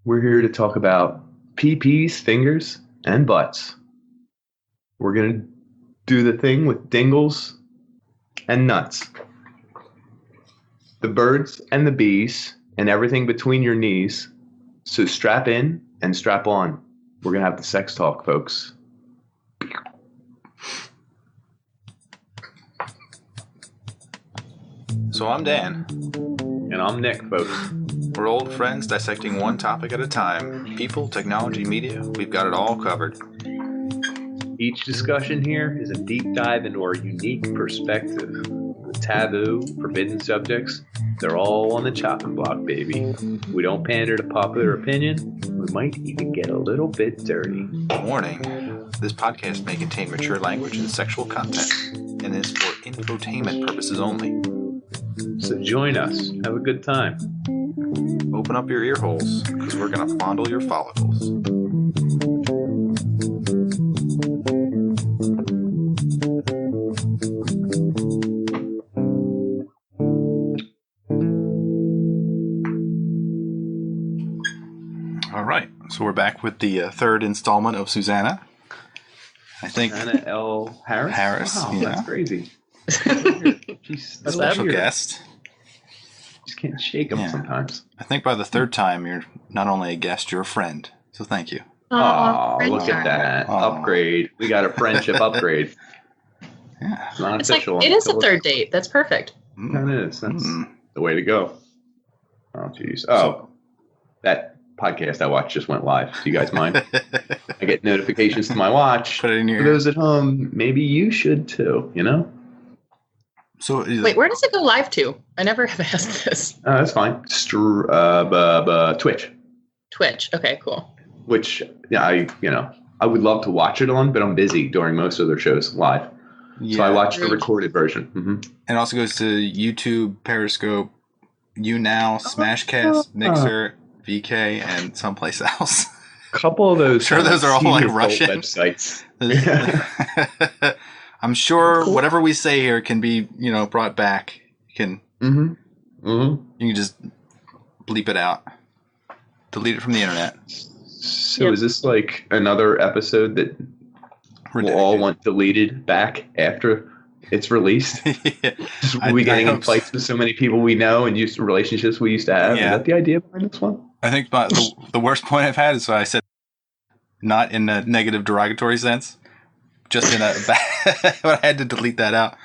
We're here to talk about peepees, fingers, and butts. We're going to do the thing with dingles and nuts. The birds and the bees and everything between your knees. So strap in and strap on. We're going to have the sex talk, folks. So I'm Dan. And I'm Nick, folks. We're old friends dissecting one topic at a time. People, technology, media, we've got it all covered. Each discussion here is a deep dive into our unique perspective. The taboo, forbidden subjects, they're all on the chopping block, baby. We don't pander to popular opinion. We might even get a little bit dirty. Warning, this podcast may contain mature language and sexual content, and is for infotainment purposes only. So join us. Have a good time. Open up your ear holes, because we're going to fondle your follicles. All right, so we're back with the third installment of Susanna. I think Susanna L. Harris? Wow, yeah. That's crazy. She's A special guest. Just can't shake them sometimes. I think by the third time, you're not only a guest, you're a friend. So thank you. Oh, look at that. Aww. Upgrade. We got a friendship upgrade. Yeah. It's not It's like, official. it is a third date. That's perfect. That is. That's the way to go. Oh, jeez. Oh, that podcast I watched just went live. Do you guys mind? I get notifications to my watch. Put it in your For those at home, maybe you should too, you know? So Wait, where does it go live to? I never have asked this. That's fine. Twitch. Twitch. Okay, cool. Which I would love to watch it on, but I'm busy during most of their shows live. yeah. So I watched the recorded version. Mm-hmm. And it also goes to YouTube, Periscope, YouNow, Smashcast, Mixer, VK, and someplace else. A couple of those. Sure, those are all like Russian websites. I'm sure whatever we say here can be, brought back. You can just bleep it out, delete it from the internet. So is this like another episode that will all want deleted back after it's released? Yeah. Just we getting in fights with so many people we know and used to relationships we used to have. Yeah. Is that the idea behind this one? I think the worst point I've had is what I said, not in a negative derogatory sense, just in a but I had to delete that out.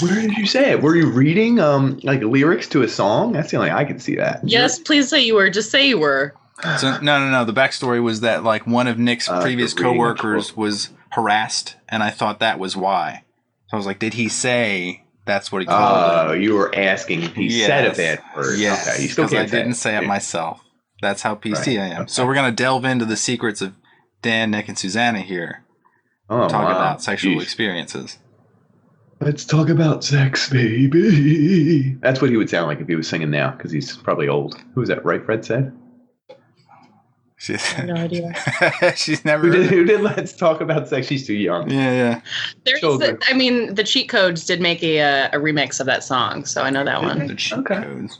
Where did you say it? Were you reading like lyrics to a song? That's the only I could see that. Yes, please say you were. Just say you were. So no. The backstory was that like one of Nick's previous coworkers was harassed, and I thought that was why. So I was like, did he say that's what he called it? You were asking if he said a bad word. Yes, okay, you still because I can't say didn't say it myself. That's how PC I am. Okay. So we're going to delve into the secrets of Dan, Nick, and Susanna here. Talk about sexual experiences. Let's talk about sex, baby. That's what he would sound like if he was singing now, because he's probably old. Who was that, right, Fred said? I have no idea. She's never... Who did Let's Talk About Sex? She's too young. Yeah. The cheat codes did make a remix of that song, so I know that one. The cheat codes.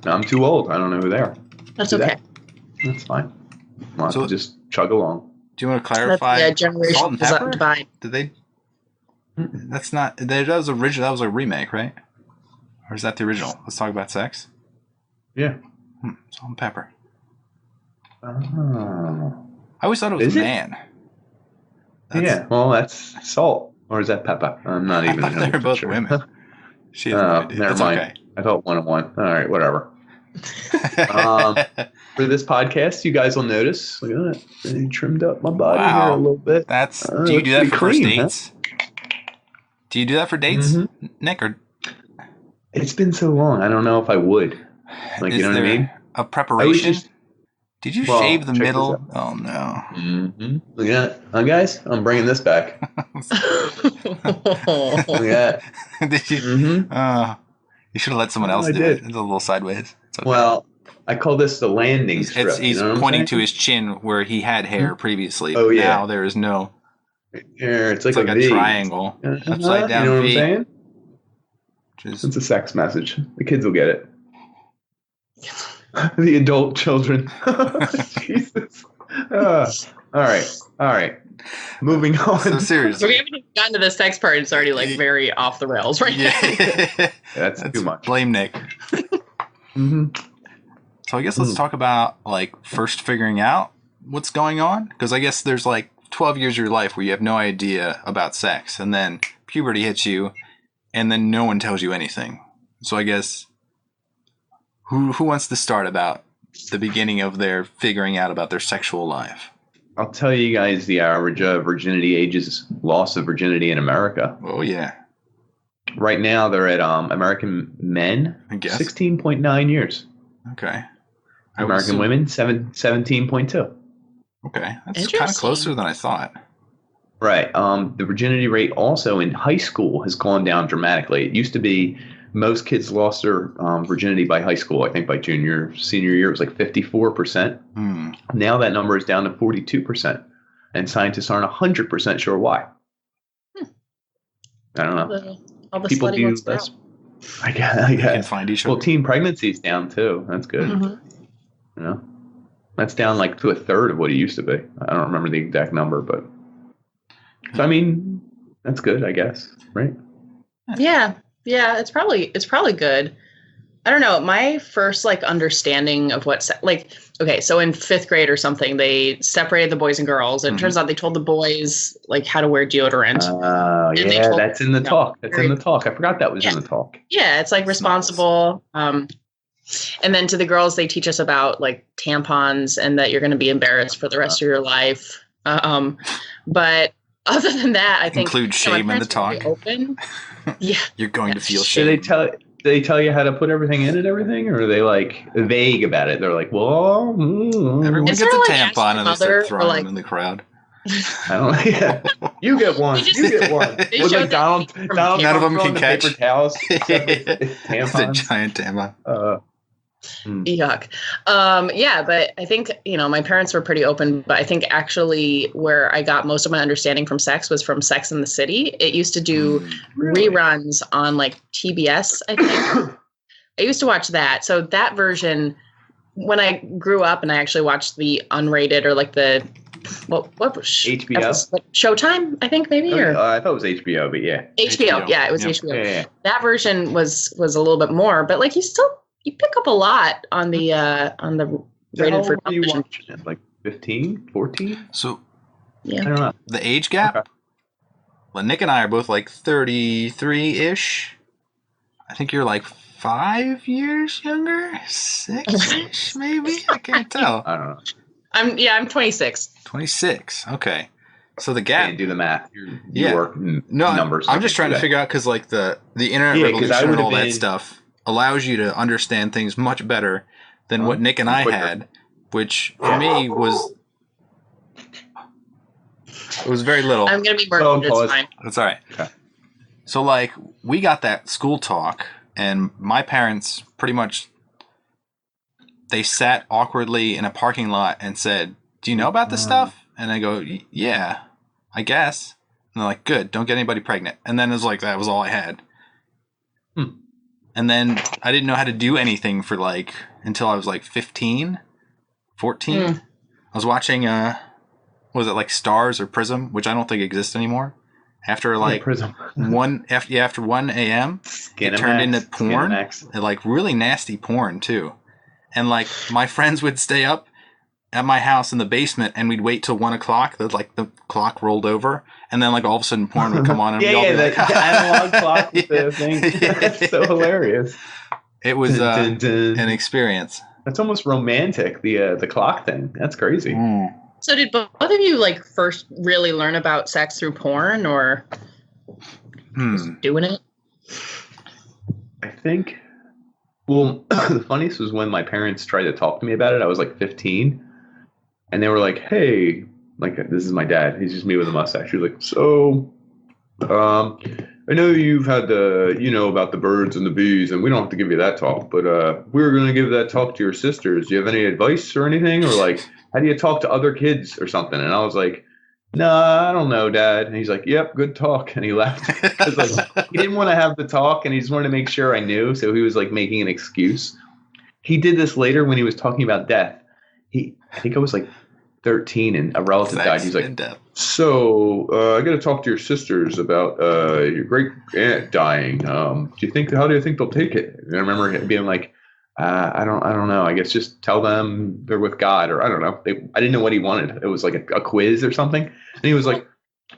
I'm too old. I don't know who they are. That's okay. That's fine. We'll have to just chug along. Do you want to clarify? That's the generational divide. Did they... That's not... That was original. That was a remake, right? Or is that the original? Let's Talk About Sex? Yeah. Salt and pepper. Oh. I always thought it was man. Yeah, well, that's salt. Or is that pepper? I'm not even I thought they were both women. She has no idea. Never mind. Okay. I thought 1 and 1. All right, whatever. For this podcast, you guys will notice. Look at that. They trimmed up my body here a little bit. Do you do that for first dates? Huh? Do you do that for dates, Nick? Or it's been so long. I don't know if I would. Like, you know what I mean? A preparation? Did you shave the middle? Oh, no. Look at that. Guys, I'm bringing this back. Look at that. Did you? You should have let someone else do it. It's a little sideways. Okay. Well, I call this the landing strip. He's pointing to his chin where he had hair previously. Oh, yeah. Now there is no... Here, it's like a V. triangle. Upside down V. You know what I'm saying? It's a sex message. The kids will get it. The adult children. Jesus. All right. Moving on. So seriously, we haven't even gotten to the sex part. It's already like very off the rails right now. That's too much. Blame Nick. Mm-hmm. So I guess let's talk about like first figuring out what's going on, because I guess there's like 12 years of your life where you have no idea about sex, and then puberty hits you, and then no one tells you anything. So I guess who wants to start about the beginning of their figuring out about their sexual life? I'll tell you guys the average virginity ages, loss of virginity in America. Oh, yeah. Right now, they're at American men, I guess 16.9 years. Okay. American women, 17.2. Okay. That's kind of closer than I thought. Right. The virginity rate also in high school has gone down dramatically. It used to be most kids lost their virginity by high school. I think by senior year, it was like 54%. Now that number is down to 42%. And scientists aren't 100% sure why. I don't know. All the people do this. I guess. Can find each other. Well, teen pregnancy is down too. That's good. You know, that's down like to a third of what it used to be. I don't remember the exact number, but so I mean, that's good, I guess, right? Yeah, it's probably good. I don't know. My first like understanding of what okay, so in 5th grade or something, they separated the boys and girls. And it turns out they told the boys like how to wear deodorant. Yeah, that's in the talk. That's in the talk. I forgot that was in the talk. Yeah, it's like responsible. And then to the girls, they teach us about like tampons and that you're going to be embarrassed for the rest of your life. But other than that, I think include shame in the talk. Open. Yeah, you're going to feel shame. Do they tell you how to put everything in and everything, or are they like vague about it? They're like, well, everyone gets a tampon and they start throwing them in the crowd. I don't know. Yeah. You get one. You get one. With like Donald none of them can catch paper towels. It's a giant tampon. Yuck. Yeah, but I think, my parents were pretty open, but I think actually where I got most of my understanding from sex was from Sex and the City. It used to do reruns on like TBS, I think. I used to watch that. So that version, when I grew up and I actually watched the unrated or like the, what was HBO? Showtime, I think maybe? Or I thought it was HBO, but yeah. HBO. Yeah, it was HBO. Yeah. That version was a little bit more, but like you pick up a lot on the rated for television. Like 15, 14? So, yeah. I don't know. The age gap? Okay. Well, Nick and I are both like 33-ish. I think you're like 5 years younger? 6-ish, maybe? I can't tell. I don't know. I'm 26. 26. Okay. So the gap. Can't do the math. You work numbers. I'm just trying to figure out because like the internet revolution and all that stuff allows you to understand things much better than what Nick and I had, which for me was very little. I'm gonna be working this time. That's all right. Okay. So like we got that school talk, and my parents pretty much they sat awkwardly in a parking lot and said, "Do you know about this stuff?" And I go, "Yeah, I guess." And they're like, "Good, don't get anybody pregnant." And then it was like that was all I had. And then I didn't know how to do anything for like until I was like 15, 14. I was watching was it like Stars or Prism, which I don't think exists anymore. After like Prism. after 1 a.m. it turned into porn. And like really nasty porn too. And like my friends would stay up at my house in the basement and we'd wait till 1 o'clock. The clock rolled over and then like all of a sudden porn would come on and we'd all be like, the analog clock with the thing. That's so hilarious. It was an experience. That's almost romantic, the clock thing. That's crazy. So did both of you like first really learn about sex through porn or just doing it? I think, well, the funniest was when my parents tried to talk to me about it. I was like 15 and they were like, hey, like, this is my dad. He's just me with a mustache. He was like, so, I know you've had about the birds and the bees, and we don't have to give you that talk, but we're going to give that talk to your sisters. Do you have any advice or anything? Or like, how do you talk to other kids or something? And I was like, nah, I don't know, Dad. And he's like, yep, good talk. And he left. Because like, he didn't want to have the talk, and he just wanted to make sure I knew. So he was like making an excuse. he did this later when he was talking about death. I think I was like 13 and a relative died. He's like, so I got to talk to your sisters about your great aunt dying. How do you think they'll take it? And I remember him being like, I don't know. I guess just tell them they're with God, or I don't know. I didn't know what he wanted. It was like a quiz or something. And he was like,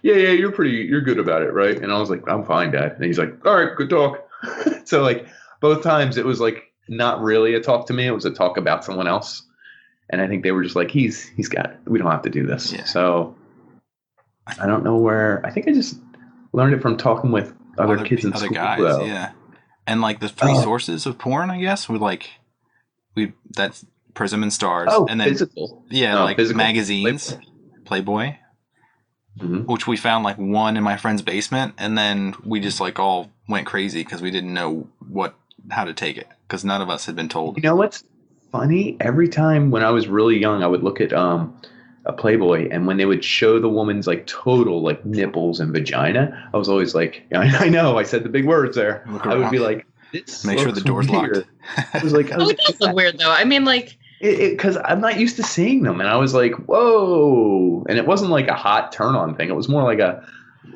yeah, you're good about it, right? And I was like, I'm fine, Dad. And he's like, all right, good talk. So like both times it was like not really a talk to me. It was a talk about someone else. And I think they were just like, he's got it. We don't have to do this. Yeah. So I don't know where. I think I just learned it from talking with other kids in school. Guys, though. Yeah. And like the three sources of porn, I guess, were like that's Prism and Stars. Oh, and then physical. Yeah, like physical. Magazines, Playboy, which we found like one in my friend's basement, and then we just like all went crazy because we didn't know how to take it because none of us had been told. You know what's funny? Every time when I was really young, I would look at a Playboy, and when they would show the woman's like total like nipples and vagina, I was always like, I know, I said the big words there. I would be like, make sure the door's locked. I was like, it does look weird though. I mean, like, because I'm not used to seeing them, and I was like, whoa, and it wasn't like a hot turn on thing. It was more like a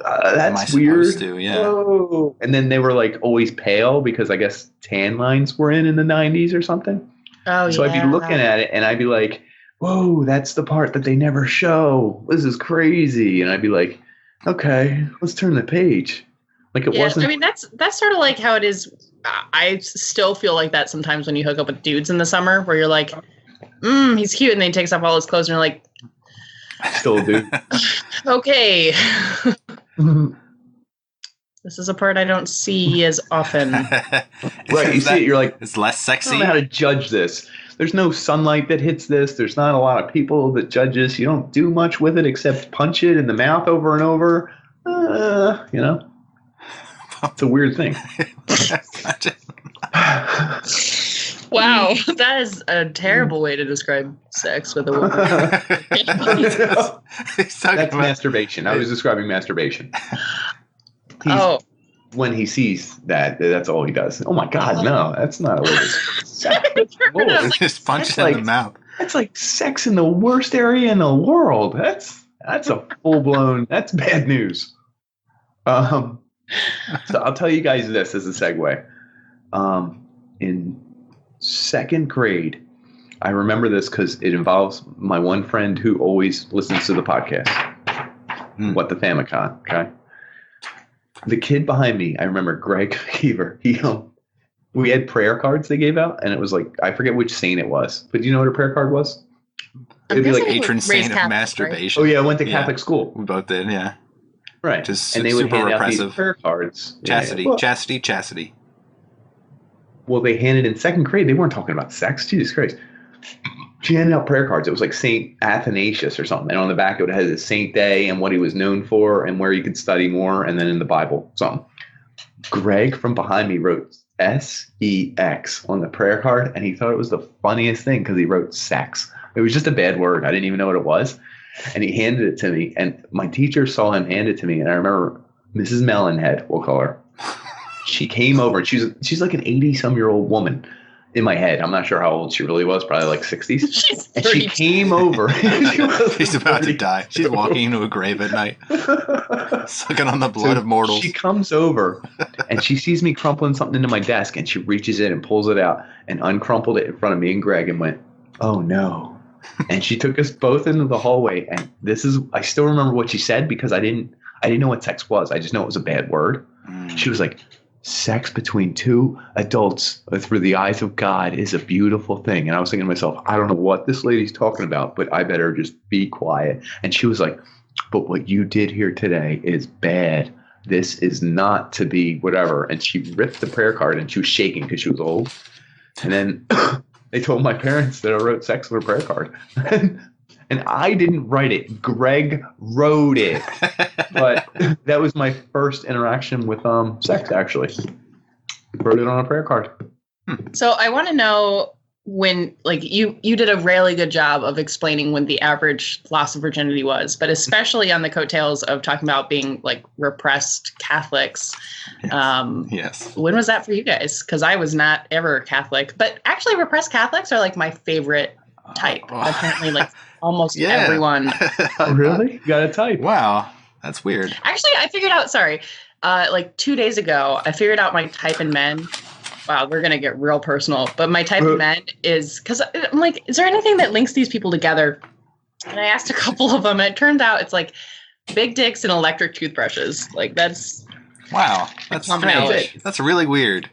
that's weird. Yeah. Whoa. And then they were like always pale because I guess tan lines were in the 90s or something. Oh, so I'd be looking at it and I'd be like, whoa, that's the part that they never show. This is crazy. And I'd be like, okay, let's turn the page. Like it wasn't. I mean, that's sort of like how it is. I still feel like that sometimes when you hook up with dudes in the summer where you're like, he's cute. And then he takes off all his clothes and you're like, still a dude. Okay. This is a part I don't see as often. Right, you see it, you're like, it's less sexy. I don't know how to judge this. There's no sunlight that hits this. There's not a lot of people that judge this. You don't do much with it except punch it in the mouth over and over. You know? It's a weird thing. Wow, that is a terrible way to describe sex with a woman. That's masturbation. I was describing masturbation. When he sees that, that's all he does. Oh my God, no, that's not a way to just punch it in the mouth. That's like sex in the worst area in the world. That's a full blown. That's bad news. So I'll tell you guys this as a segue. In second grade, I remember this because it involves my one friend who always listens to the podcast. What the Famicon, okay? The kid behind me, I remember Greg Heaver. We had prayer cards they gave out, and it was like, I forget which saint it was, but do you know what a prayer card was? It'd be like patron saint of masturbation. Right? Oh yeah, I went to Catholic school. We both did, yeah. Right. Just and they would super hand repressive. out these prayer cards. Chastity, yeah. Well, chastity. Well, they handed in second grade. They weren't talking about sex. Jesus Christ. She handed out prayer cards. It was like Saint Athanasius or something. And on the back, it had his saint day and what he was known for and where you could study more. And then in the Bible, something. Greg from behind me wrote S-E-X on the prayer card. And he thought it was the funniest thing because he wrote sex. It was just a bad word. I didn't even know what it was. And he handed it to me. And my teacher saw him hand it to me. And I remember Mrs. Melonhead, we'll call her. She came over. And she's like an 80-some-year-old woman. In my head, I'm not sure how old she really was, probably like 60s. And she came over. She's about to die. She's walking into a grave at night, sucking on the blood of mortals. She comes over and she sees me crumpling something into my desk, and she reaches in and pulls it out and uncrumpled it in front of me and Greg and went, "Oh no." And she took us both into the hallway, and I still remember what she said because I didn't know what sex was. I just know it was a bad word. She was like, "Sex between two adults through the eyes of God is a beautiful thing." And I was thinking to myself, I don't know what this lady's talking about, but I better just be quiet. And she was like, "But what you did here today is bad. This is not to be whatever." And she ripped the prayer card and she was shaking because she was old. And then they told my parents that I wrote sex on a prayer card. And I didn't write it. Greg wrote it. But that was my first interaction with sex, actually. Wrote it on a prayer card. So I want to know when like you did a really good job of explaining when the average loss of virginity was, but especially on the coattails of talking about being like repressed Catholics. Yes. When was that for you guys? Because I was not ever Catholic, but actually repressed Catholics are like my favorite type. Apparently, like almost everyone. Really? You got a type? Wow, that's weird. Actually, I figured out. Sorry, like 2 days ago, I figured out my type in men. Wow, we're gonna get real personal. But my type of men is because I'm like, is there anything that links these people together? And I asked a couple of them. And it turned out it's like big dicks and electric toothbrushes. Like that's that's strange. That's really weird.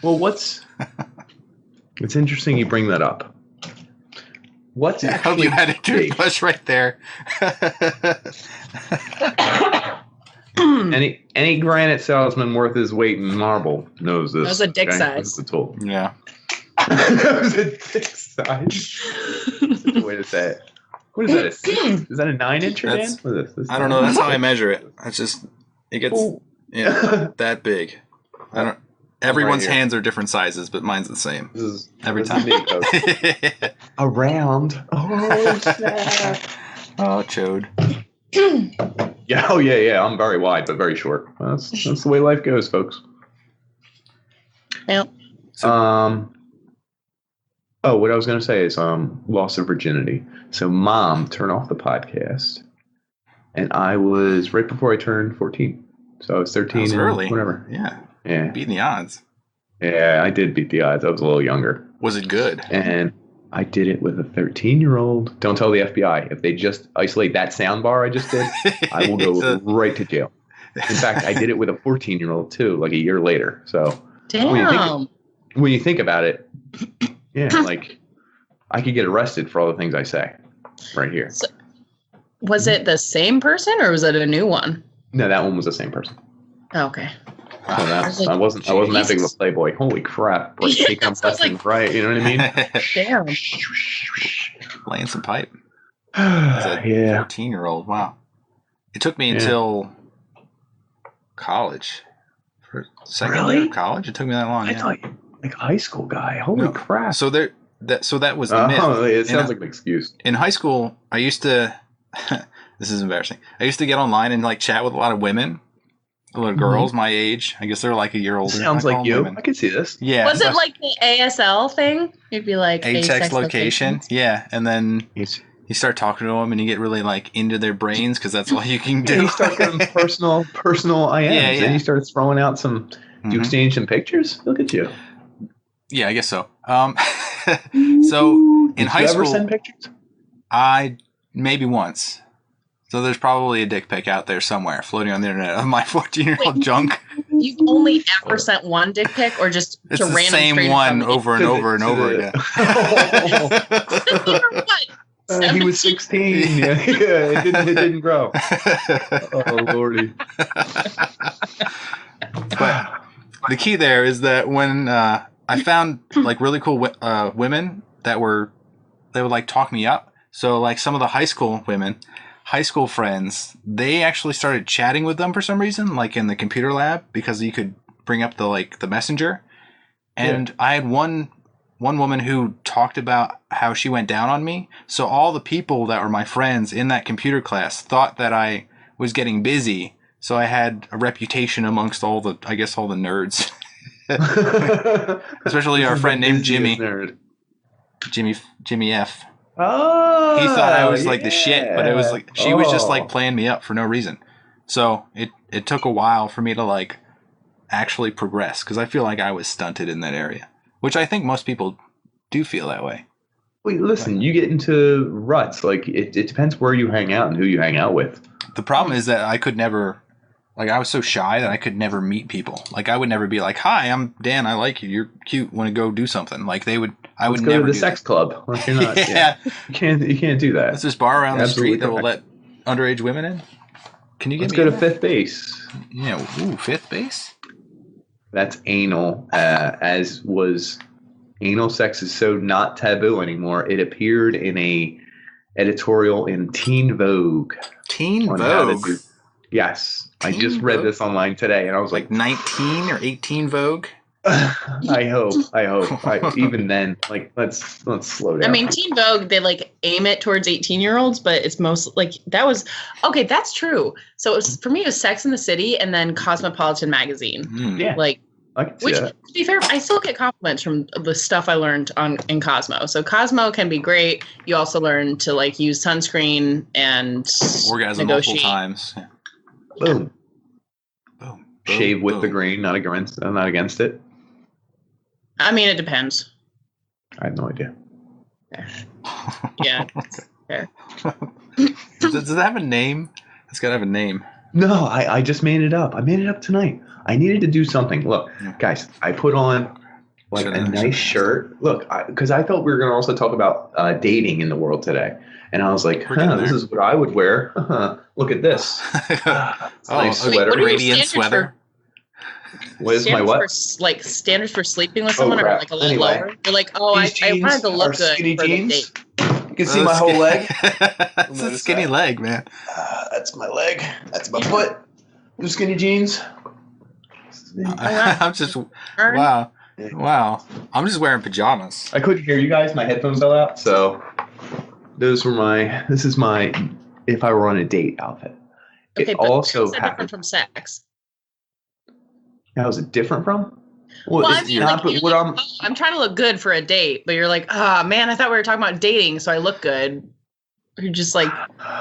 Well, it's interesting you bring that up. What's I hope you had a toothbrush right there. Any granite salesman worth his weight in marble knows this. That was a dick size. This is the tool. Yeah. That was a dick size. That's a way to say it. What is that? Is that a 9-incher, Dan? What is this? I don't know. That's how I measure it. It's just it gets that big. I don't. Everyone's hands are different sizes, but mine's the same every time. Around. Oh snap! Oh, chode. Yeah. Oh yeah. I'm very wide, but very short. That's the way life goes, folks. Yeah. Oh, what I was going to say is loss of virginity. So, Mom, turn off the podcast, and I was right before I turned 14. So I was 13. That was early. Whatever. Yeah. Yeah. Beating the odds. Yeah, I did beat the odds. I was a little younger. Was it good? And I did it with a 13-year-old. Don't tell the FBI. If they just isolate that sound bar I just did, I will go right to jail. In fact, I did it with a 14-year-old too, like a year later. So damn. When you think about it, yeah, like I could get arrested for all the things I say right here. So, was it the same person or was it a new one? No, that one was the same person. Oh, okay. So I wasn't that big of a playboy. Holy crap! Like, take up lessons, right? You know what I mean? Damn. Laying some pipe. As a 14-year-old, wow. It took me until college. For second year of college, it took me that long. I thought you like a high school guy. Holy crap! So that was the myth. It sounds like an excuse. In high school, I used to. This is embarrassing. I used to get online and like chat with a lot of women. A lot of girls my age. I guess they're like a year older. Sounds like you. Women. I can see this. Yeah. Was it like the ASL thing? You'd be like A-sex location. Yeah. And then you start talking to them and you get really like into their brains because that's all you can do. You start getting personal IMs. Yeah. And you start throwing out some, you exchange some pictures. Look at you. Yeah, I guess so. So in high school. Did you ever send pictures? Maybe once. So there's probably a dick pic out there somewhere floating on the internet of my 14-year-old junk. You've only ever sent one dick pic or just it's to the random same one over and over and over again. He was 16. Yeah, it didn't grow. Oh, Lordy. But the key there is that when I found like really cool women they would like talk me up. So like some of the high school friends, they actually started chatting with them for some reason, like in the computer lab, because you could bring up the messenger. And I had one woman who talked about how she went down on me. So all the people that were my friends in that computer class thought that I was getting busy. So I had a reputation amongst all the nerds. Especially our friend named Jimmy. Jimmy F. Oh, he thought I was like the shit, but it was like she was just like playing me up for no reason. So it took a while for me to like actually progress because I feel like I was stunted in that area, which I think most people do feel that way. Wait, listen, you get into ruts. Like it depends where you hang out and who you hang out with. The problem is that I could never. Like, I was so shy that I could never meet people. Like, I would never be like, "Hi, I'm Dan. I like you. You're cute. Want to go do something?" Like, I would Let's never go to the sex club. Like, you're not. Yeah. You can't do that. There's this bar around the street that will correct. let underage women in. Can you get Let's me go to in? fifth base. Yeah. Ooh, fifth base. That's anal. As was anal sex is so not taboo anymore. It appeared in a editorial in Teen Vogue. Teen Vogue. Yes. I just read this online today, and I was like 19 or 18 Vogue? I hope. Even then, like, let's slow down. I mean, Teen Vogue, they like aim it towards 18-year-olds, but it's most like that was okay. That's true. So it was, for me, it was Sex and the City and then Cosmopolitan magazine. Yeah, like, which to be fair, I still get compliments from the stuff I learned in Cosmo. So Cosmo can be great. You also learn to like use sunscreen and orgasm multiple times. Yeah. Boom. Boom. Shave with the grain, not against it. I mean, it depends. I have no idea. Yeah. Fair. Does it have a name? It's got to have a name. No, I just made it up. I made it up tonight. I needed to do something. Look, guys, I put on like a nice shirt. Look, because I thought we were going to also talk about dating in the world today. And I was like, this is what I would wear. Look at this. Nice sweater. Radiant sweater. What is my what? Like standards for sleeping with someone are like a little lower. You're like, I wanted to look good skinny for jeans. the date. You can see my whole leg. It's a skinny leg, man. That's my leg. That's my foot. The skinny jeans. I'm just wow. I'm just wearing pajamas. I couldn't hear you guys. My headphones fell out. So this is my if I were on a date outfit. Okay, it but also different from sex. How is it different from? Well, I mean, I'm trying to look good for a date, but you're like, man, I thought we were talking about dating, so I look good. You're just like,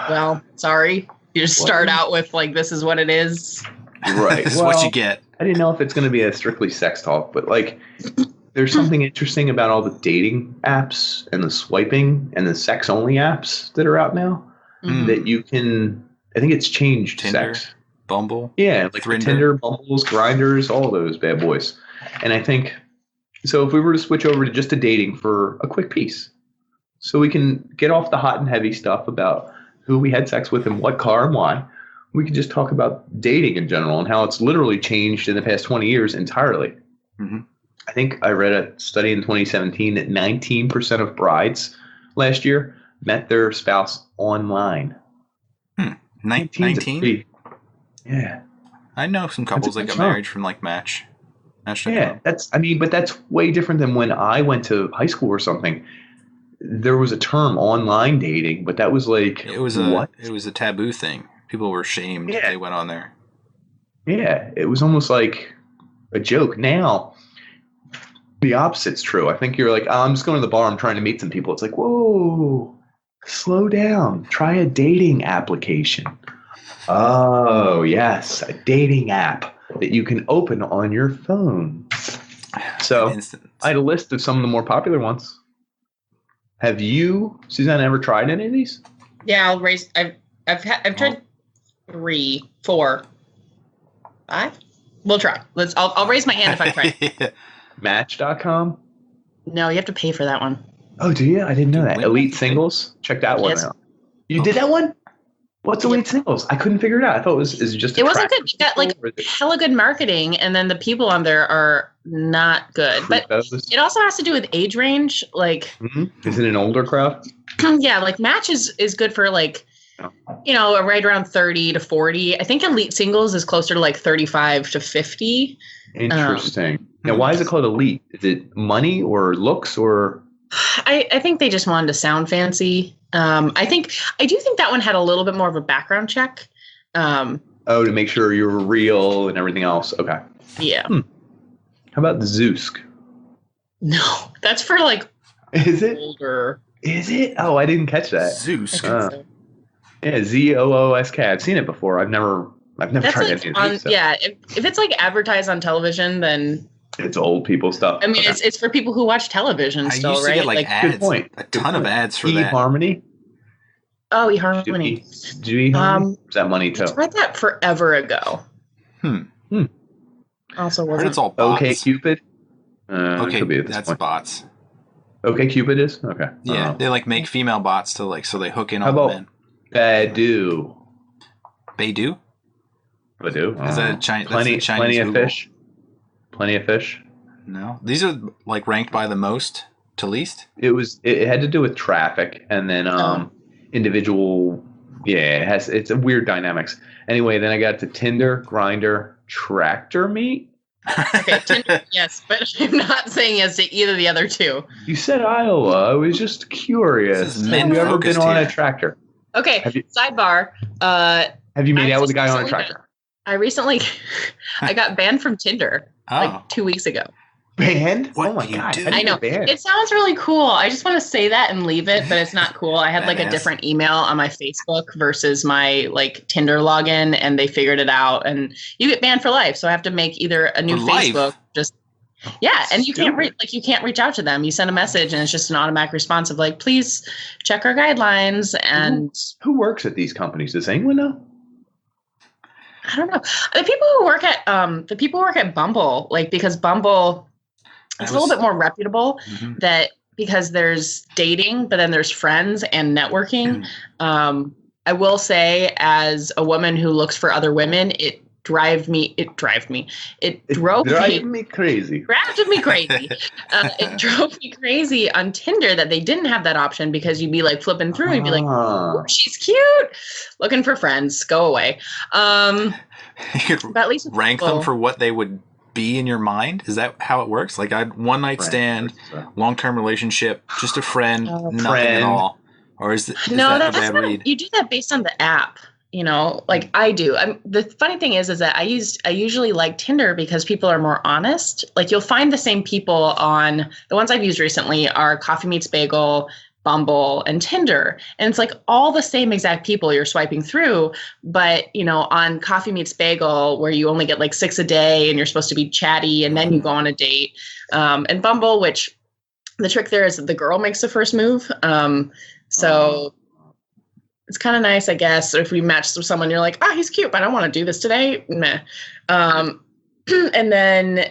well, sorry. You just start out with like, this is what it is. Right. This is what you get. I didn't know if it's going to be a strictly sex talk, but like, there's something interesting about all the dating apps and the swiping and the sex only apps that are out now that you can. I think it's changed Tinder, sex. Bumble. Yeah, like Tinder, Bumbles, Grinders, all those bad boys. And I think so. If we were to switch over to just a dating for a quick piece, so we can get off the hot and heavy stuff about who we had sex with and what car and why. We could just talk about dating in general and how it's literally changed in the past 20 years entirely. Mm-hmm. I think I read a study in 2017 that 19% of brides last year met their spouse online. 19? Yeah. I know some couples that got married from like Match. Yeah, but that's way different than when I went to high school or something. There was a term online dating, but that was like it was a taboo thing. People were shamed if they went on there. Yeah, it was almost like a joke. Now, the opposite's true. I think you're like, I'm just going to the bar. I'm trying to meet some people. It's like, whoa, slow down. Try a dating application. Oh, yes, a dating app that you can open on your phone. So I had a list of some of the more popular ones. Have you, Susanna, ever tried any of these? Yeah, I've tried 3, 4, 5. We'll try. I'll raise my hand if I try. Match.com? No, you have to pay for that one. Oh, do you? I didn't know that. Elite Singles? Check that one out. You did that one? What's Elite Singles? I couldn't figure it out. I thought it was just. It wasn't good. It got like hella good marketing, and then the people on there are not good. But it also has to do with age range. Like, is it an older crowd? Yeah, like Match is good for like, right around 30 to 40. I think Elite Singles is closer to like 35 to 50. Interesting. Now, why is it called Elite? Is it money or looks or? I think they just wanted to sound fancy. I do think that one had a little bit more of a background check. To make sure you're real and everything else. Okay. Yeah. How about Zeusk? No, that's for like. Is it older? Is it? Oh, I didn't catch that. Zeusk. Yeah, Zoosk. I've seen it before. I've never tried any of these. Yeah, if it's like advertised on television, then. It's old people stuff. I mean, it's for people who watch television still, used to right? Get, like ads, good point. A ton of ads for that. eHarmony? Oh, eHarmony. Do eHarmony? Is that money too? I tried that forever ago. Also wasn't. It's all bots. OkCupid? Okay, that's bots. OkCupid is? Okay. Yeah, they like make female bots to like, so they hook in all the men. Badoo? Badoo? Badoo? Is that a Chinese? Plenty of Google? fish? Plenty of fish? No. These are like ranked by the most to least? It had to do with traffic and then individual. Yeah, it's a weird dynamics. Anyway, then I got to Tinder, Grindr, Tractor Meet. Okay, Tinder, yes, but I'm not saying yes to either of the other two. You said Iowa. I was just curious. This is Have you ever been on here. a tractor? Okay, sidebar. Have you made out with a guy on a tractor? I got banned from Tinder like 2 weeks ago. Banned? What oh my God. I know. It sounds really cool. I just want to say that and leave it, but it's not cool. I had like a different email on my Facebook versus my like Tinder login, and they figured it out, and you get banned for life. So I have to make either a new Facebook, and you can't reach out to them. You send a message and it's just an automatic response of like, please check our guidelines. And who works at these companies? Does anyone know? I don't know. The people who work at Bumble, like, because Bumble, it's a little bit more reputable because there's dating, but then there's friends and networking. I will say, as a woman who looks for other women, it drove me crazy. It drove me crazy on Tinder that they didn't have that option, because you'd be like flipping through and you'd be like, oh, she's cute, looking for friends, go away. You could but at least rank them for what they would be in your mind. Is that how it works? Like, one night stand, long-term relationship, just a friend, nothing at all? Or is that a bad read? You do that based on the app. You know, like I do. The funny thing is that I usually like Tinder because people are more honest. Like, you'll find the same people on the ones I've used recently are Coffee Meets Bagel, Bumble, and Tinder. And it's like all the same exact people you're swiping through. But, you know, on Coffee Meets Bagel, where you only get like 6 a day and you're supposed to be chatty and then you go on a date. And Bumble, which the trick there is that the girl makes the first move. So it's kind of nice, I guess. If we match with someone, you're like, he's cute, but I don't want to do this today. Meh. And then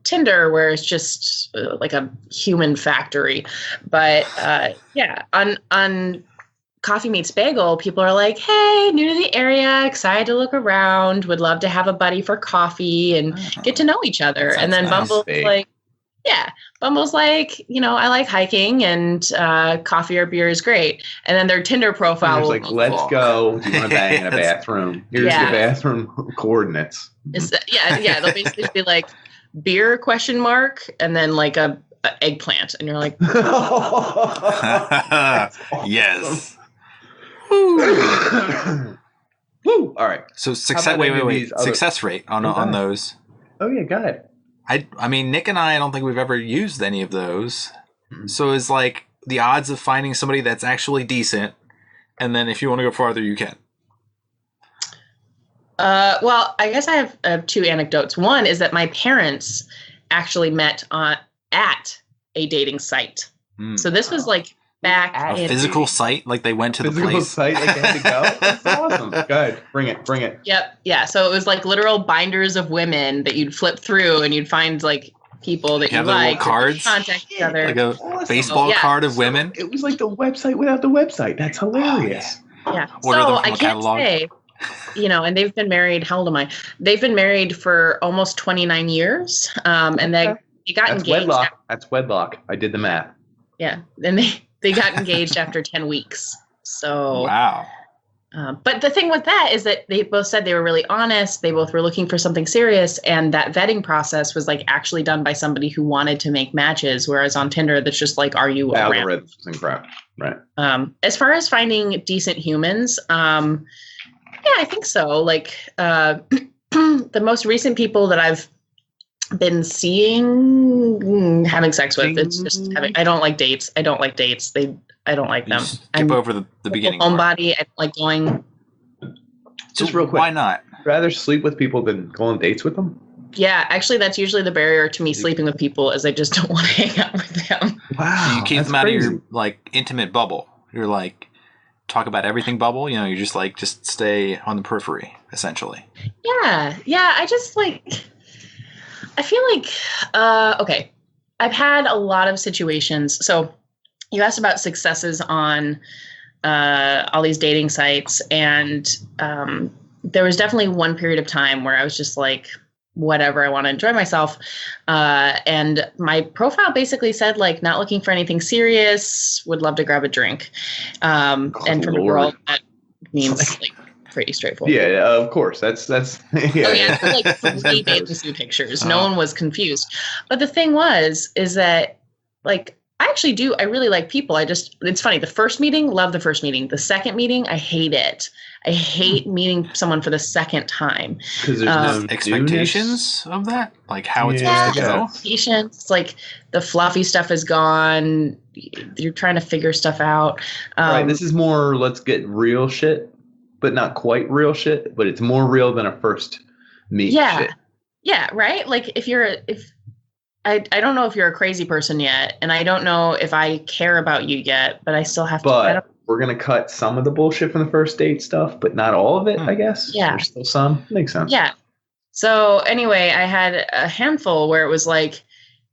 Tinder, where it's just like a human factory. But on Coffee Meets Bagel, people are like, hey, new to the area, excited to look around, would love to have a buddy for coffee and get to know each other. And then Bumble's like, Bumble's like, you know, I like hiking, and coffee or beer is great. And then their Tinder profile was like, let's go. Do you want to bang in a bathroom? Here's the bathroom coordinates. They'll basically be like, beer ? And then like a eggplant, and you're like, yes. Woo! All right. So success. Wait. Success rate on those. Oh yeah, go ahead. I mean, Nick and I don't think we've ever used any of those. So it's like the odds of finding somebody that's actually decent, and then if you want to go farther, you can. Well, I guess I have 2 anecdotes. One is that my parents actually met at a dating site. So this was like back at a physical site, like they went to the place. Site, like they had to go. That's awesome. Go ahead, bring it. Yep, yeah. So it was like literal binders of women that you'd flip through, and you'd find like people that you like. Cards, contact each other, like a baseball card of women. It was like the website without the website. That's hilarious. Yeah. So I can't say, you know, and they've been married. How old am I? They've been married for almost 29 years. And they got engaged. That's wedlock. I did the math. Yeah. And they got engaged after 10 weeks. So wow. But the thing with that is that they both said they were really honest. They both were looking for something serious. And that vetting process was like actually done by somebody who wanted to make matches. Whereas on Tinder, that's just like, are you algorithms and crap? Right. As far as finding decent humans, yeah, I think so. Like the most recent people that I've been seeing having sex with, it's just I don't like dates. I don't like them. Skip over the beginning. Homebody. I like going. Just real quick. Why not? Rather sleep with people than go on dates with them? Yeah, actually, that's usually the barrier to me sleeping with people, is I just don't want to hang out with them. Wow, so you keep them out of your like intimate bubble. You're like talk about everything bubble. You know, you just stay on the periphery essentially. Yeah. I just like. I feel like okay. I've had a lot of situations. So you asked about successes on all these dating sites, and there was definitely one period of time where I was just like, whatever, I want to enjoy myself. And my profile basically said like, not looking for anything serious, would love to grab a drink. And from a girl, that means like pretty straightforward. Yeah, of course. That's yeah. Oh yeah, it's like 3 bathing suit pictures. No one was confused. But the thing is that like I really like people. It's funny. The first meeting, love the first meeting. The second meeting, I hate it. I hate meeting someone for the second time. Because there's no expectations of that, like how it's supposed to go. Expectations, like the fluffy stuff is gone. You're trying to figure stuff out. Right. This is more let's get real shit, but not quite real shit. But it's more real than a first meet. Shit. Yeah. Right. Like I don't know if you're a crazy person yet, and I don't know if I care about you yet, but I still have to. But we're going to cut some of the bullshit from the first date stuff, but not all of it, I guess. Yeah. There's still some. Makes sense. Yeah. So anyway, I had a handful where it was like,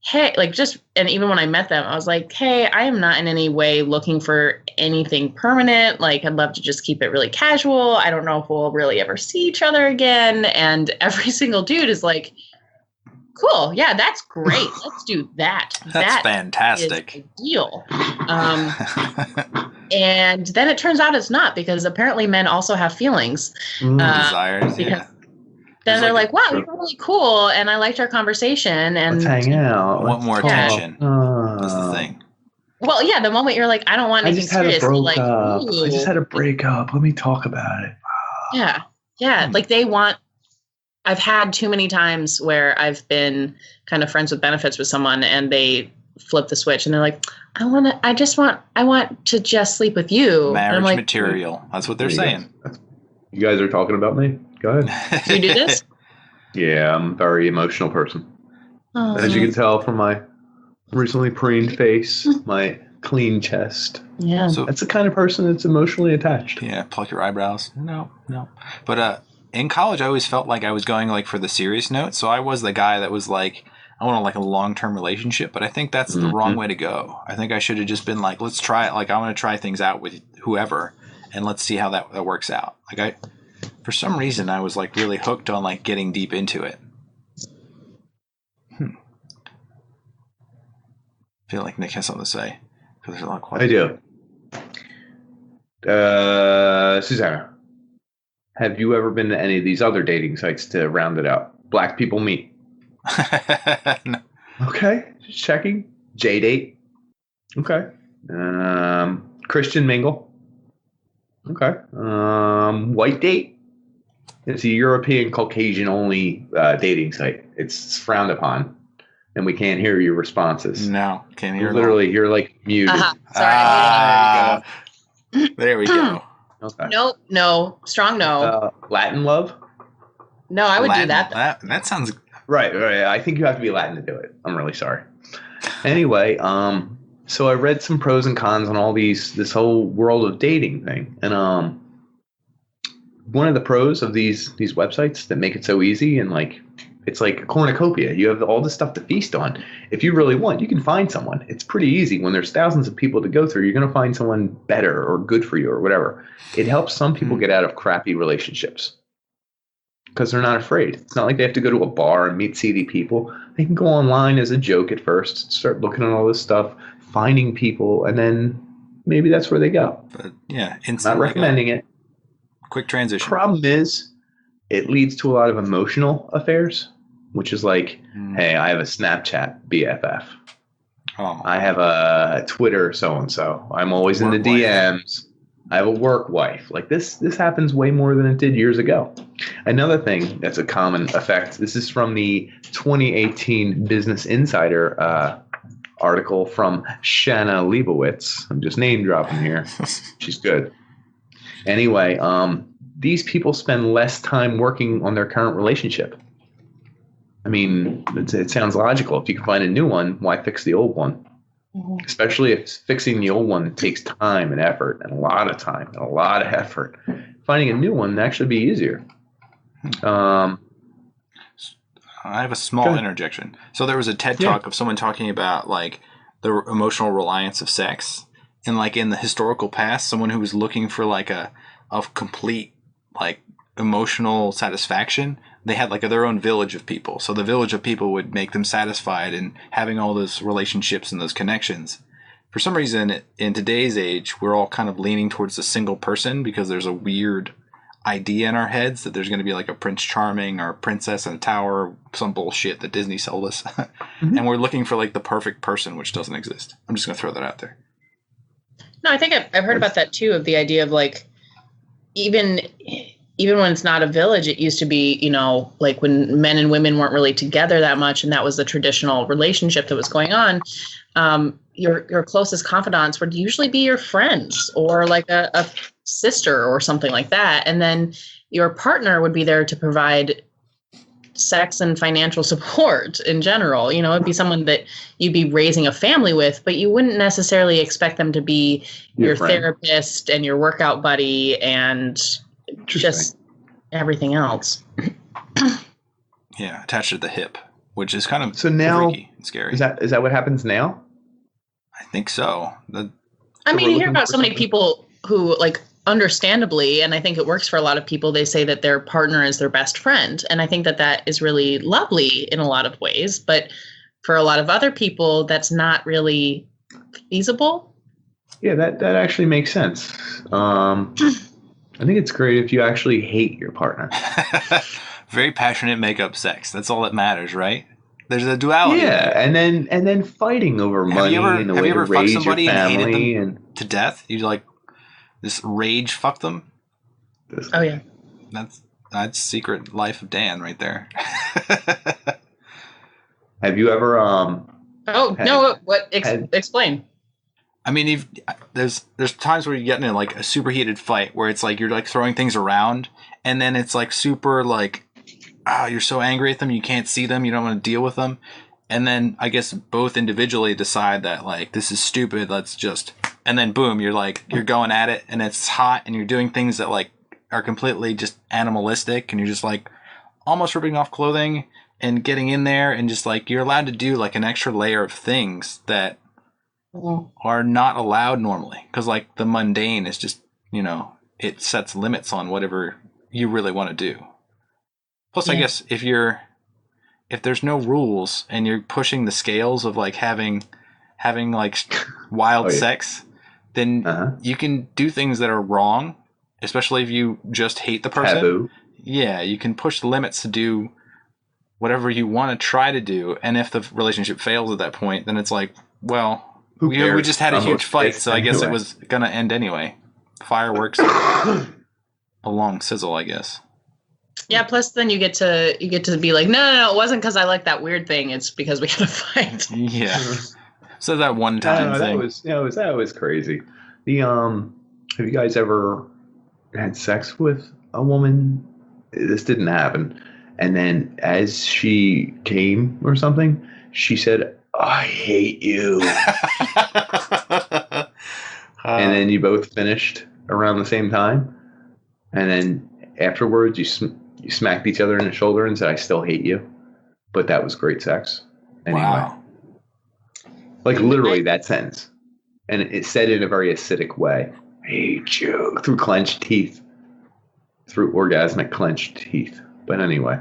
hey, like and even when I met them, I was like, hey, I am not in any way looking for anything permanent. Like, I'd love to just keep it really casual. I don't know if we'll really ever see each other again. And every single dude is like, cool. Yeah, that's great. Let's do that. That's fantastic. Is a deal. And then it turns out it's not, because apparently men also have feelings. Desires, yeah. Then they're like, wow, you're really cool. And I liked our conversation. And let's hang out. I want more attention. That's the thing. Well, yeah, the moment you're like, I don't want anything serious. I just had a breakup. Let me talk about it. Yeah. Yeah. Like I've had too many times where I've been kind of friends with benefits with someone and they flip the switch and they're like, I want to just sleep with you. Marriage material. That's what they're saying. You guys are talking about me? Go ahead. Do you do this? Yeah, I'm a very emotional person. As you can tell from my recently preened face, my clean chest. Yeah. So that's the kind of person that's emotionally attached. Yeah, pluck your eyebrows. No. But in college, I always felt like I was going like for the serious note. So I was the guy that was like, I want like a long-term relationship, but I think that's the wrong way to go. I think I should have just been like, let's try it. Like, I want to try things out with whoever and let's see how that works out. Like for some reason, I was like really hooked on like getting deep into it. I feel like Nick has something to say because there's a lot of questions. I do. Susanna, have you ever been to any of these other dating sites to round it out? Black People Meet. No. Okay, just checking. J-Date. Okay. Christian Mingle. Okay. White Date. It's a European Caucasian only dating site. It's frowned upon, and we can't hear your responses. No, can't hear. Literally, you're like muted. Sorry. There we go. Okay. Nope. No. Strong no. Latin love. No, I would do that. That sounds right. I think you have to be Latin to do it. I'm really sorry. Anyway, so I read some pros and cons on all this whole world of dating thing, and one of the pros of these websites that make it so easy and like it's like a cornucopia. You have all this stuff to feast on. If you really want, you can find someone. It's pretty easy. When there's thousands of people to go through, you're going to find someone better or good for you or whatever. It helps some people get out of crappy relationships because they're not afraid. It's not like they have to go to a bar and meet seedy people. They can go online as a joke at first, start looking at all this stuff, finding people, and then maybe that's where they go. But yeah, not recommending it. Quick transition. Problem is, it leads to a lot of emotional affairs, which is like, hey, I have a Snapchat BFF. Oh. I have a Twitter so-and-so. I'm always in the DMs. I have a work wife. Like this happens way more than it did years ago. Another thing that's a common effect, this is from the 2018 Business Insider article from Shanna Leibowitz. I'm just name dropping here. She's good. Anyway, these people spend less time working on their current relationship. I mean, it sounds logical. If you can find a new one, why fix the old one? Mm-hmm. Especially if fixing the old one takes time and effort, and a lot of time and a lot of effort. Finding a new one would actually be easier. I have a small interjection. So there was a TED Talk of someone talking about like the emotional reliance of sex. And like in the historical past, someone who was looking for like a complete like emotional satisfaction, they had like their own village of people. So the village of people would make them satisfied and having all those relationships and those connections. For some reason, in today's age, we're all kind of leaning towards a single person because there's a weird idea in our heads that there's going to be like a Prince Charming or a princess in a tower, some bullshit that Disney sold us. And we're looking for like the perfect person, which doesn't exist. I'm just going to throw that out there. No, I think I've heard about that too, of the idea of like, even when it's not a village, it used to be, you know, like when men and women weren't really together that much, and that was the traditional relationship that was going on. Your closest confidants would usually be your friends or like a sister or something like that. And then your partner would be there to provide sex and financial support in general. You know, it'd be someone that you'd be raising a family with, but you wouldn't necessarily expect them to be your therapist and your workout buddy and just everything else. Yeah, attached to the hip, which is kind of freaky and scary. Is that what happens now? I think so. I mean, you hear about so many people who, like, understandably, and I think it works for a lot of people, they say that their partner is their best friend. And I think that is really lovely in a lot of ways. But for a lot of other people, that's not really feasible. Yeah, that actually makes sense. I think it's great if you actually hate your partner. Very passionate make-up sex. That's all that matters, right? There's a duality. Yeah, and then fighting over money and the way to raise your family and to death. You like this rage fuck them. Oh yeah, that's Secret Life of Dan right there. Have you ever explain? I mean, there's times where you get in like a superheated fight where it's like you're like throwing things around, and then it's like super like, you're so angry at them you can't see them, you don't want to deal with them, and then I guess both individually decide that like this is stupid, let's just, and then boom, you're going at it, and it's hot, and you're doing things that like are completely just animalistic, and you're just like almost ripping off clothing and getting in there, and just like you're allowed to do like an extra layer of things that are not allowed normally, because like the mundane is just, you know, it sets limits on whatever you really want to do. Plus, I guess if there's no rules and you're pushing the scales of like having like wild sex, then you can do things that are wrong, especially if you just hate the person. Taboo. Yeah, you can push the limits to do whatever you want to try to do, and if the relationship fails at that point, then it's like, well, we just had a huge fight, so I guess it was gonna end anyway. Fireworks, a long sizzle, I guess. Yeah. Plus, then you get to be like, no, it wasn't because I like that weird thing. It's because we had a fight. Yeah. So that one time thing. That was crazy. Have you guys ever had sex with a woman? This didn't happen, and then as she came or something, she said, "I hate you," and then you both finished around the same time, and then afterwards you smacked each other in the shoulder and said, "I still hate you," but that was great sex anyway. Wow. Like literally that sentence, and it said in a very acidic way, "I hate you," through clenched teeth, through orgasmic clenched teeth. But anyway,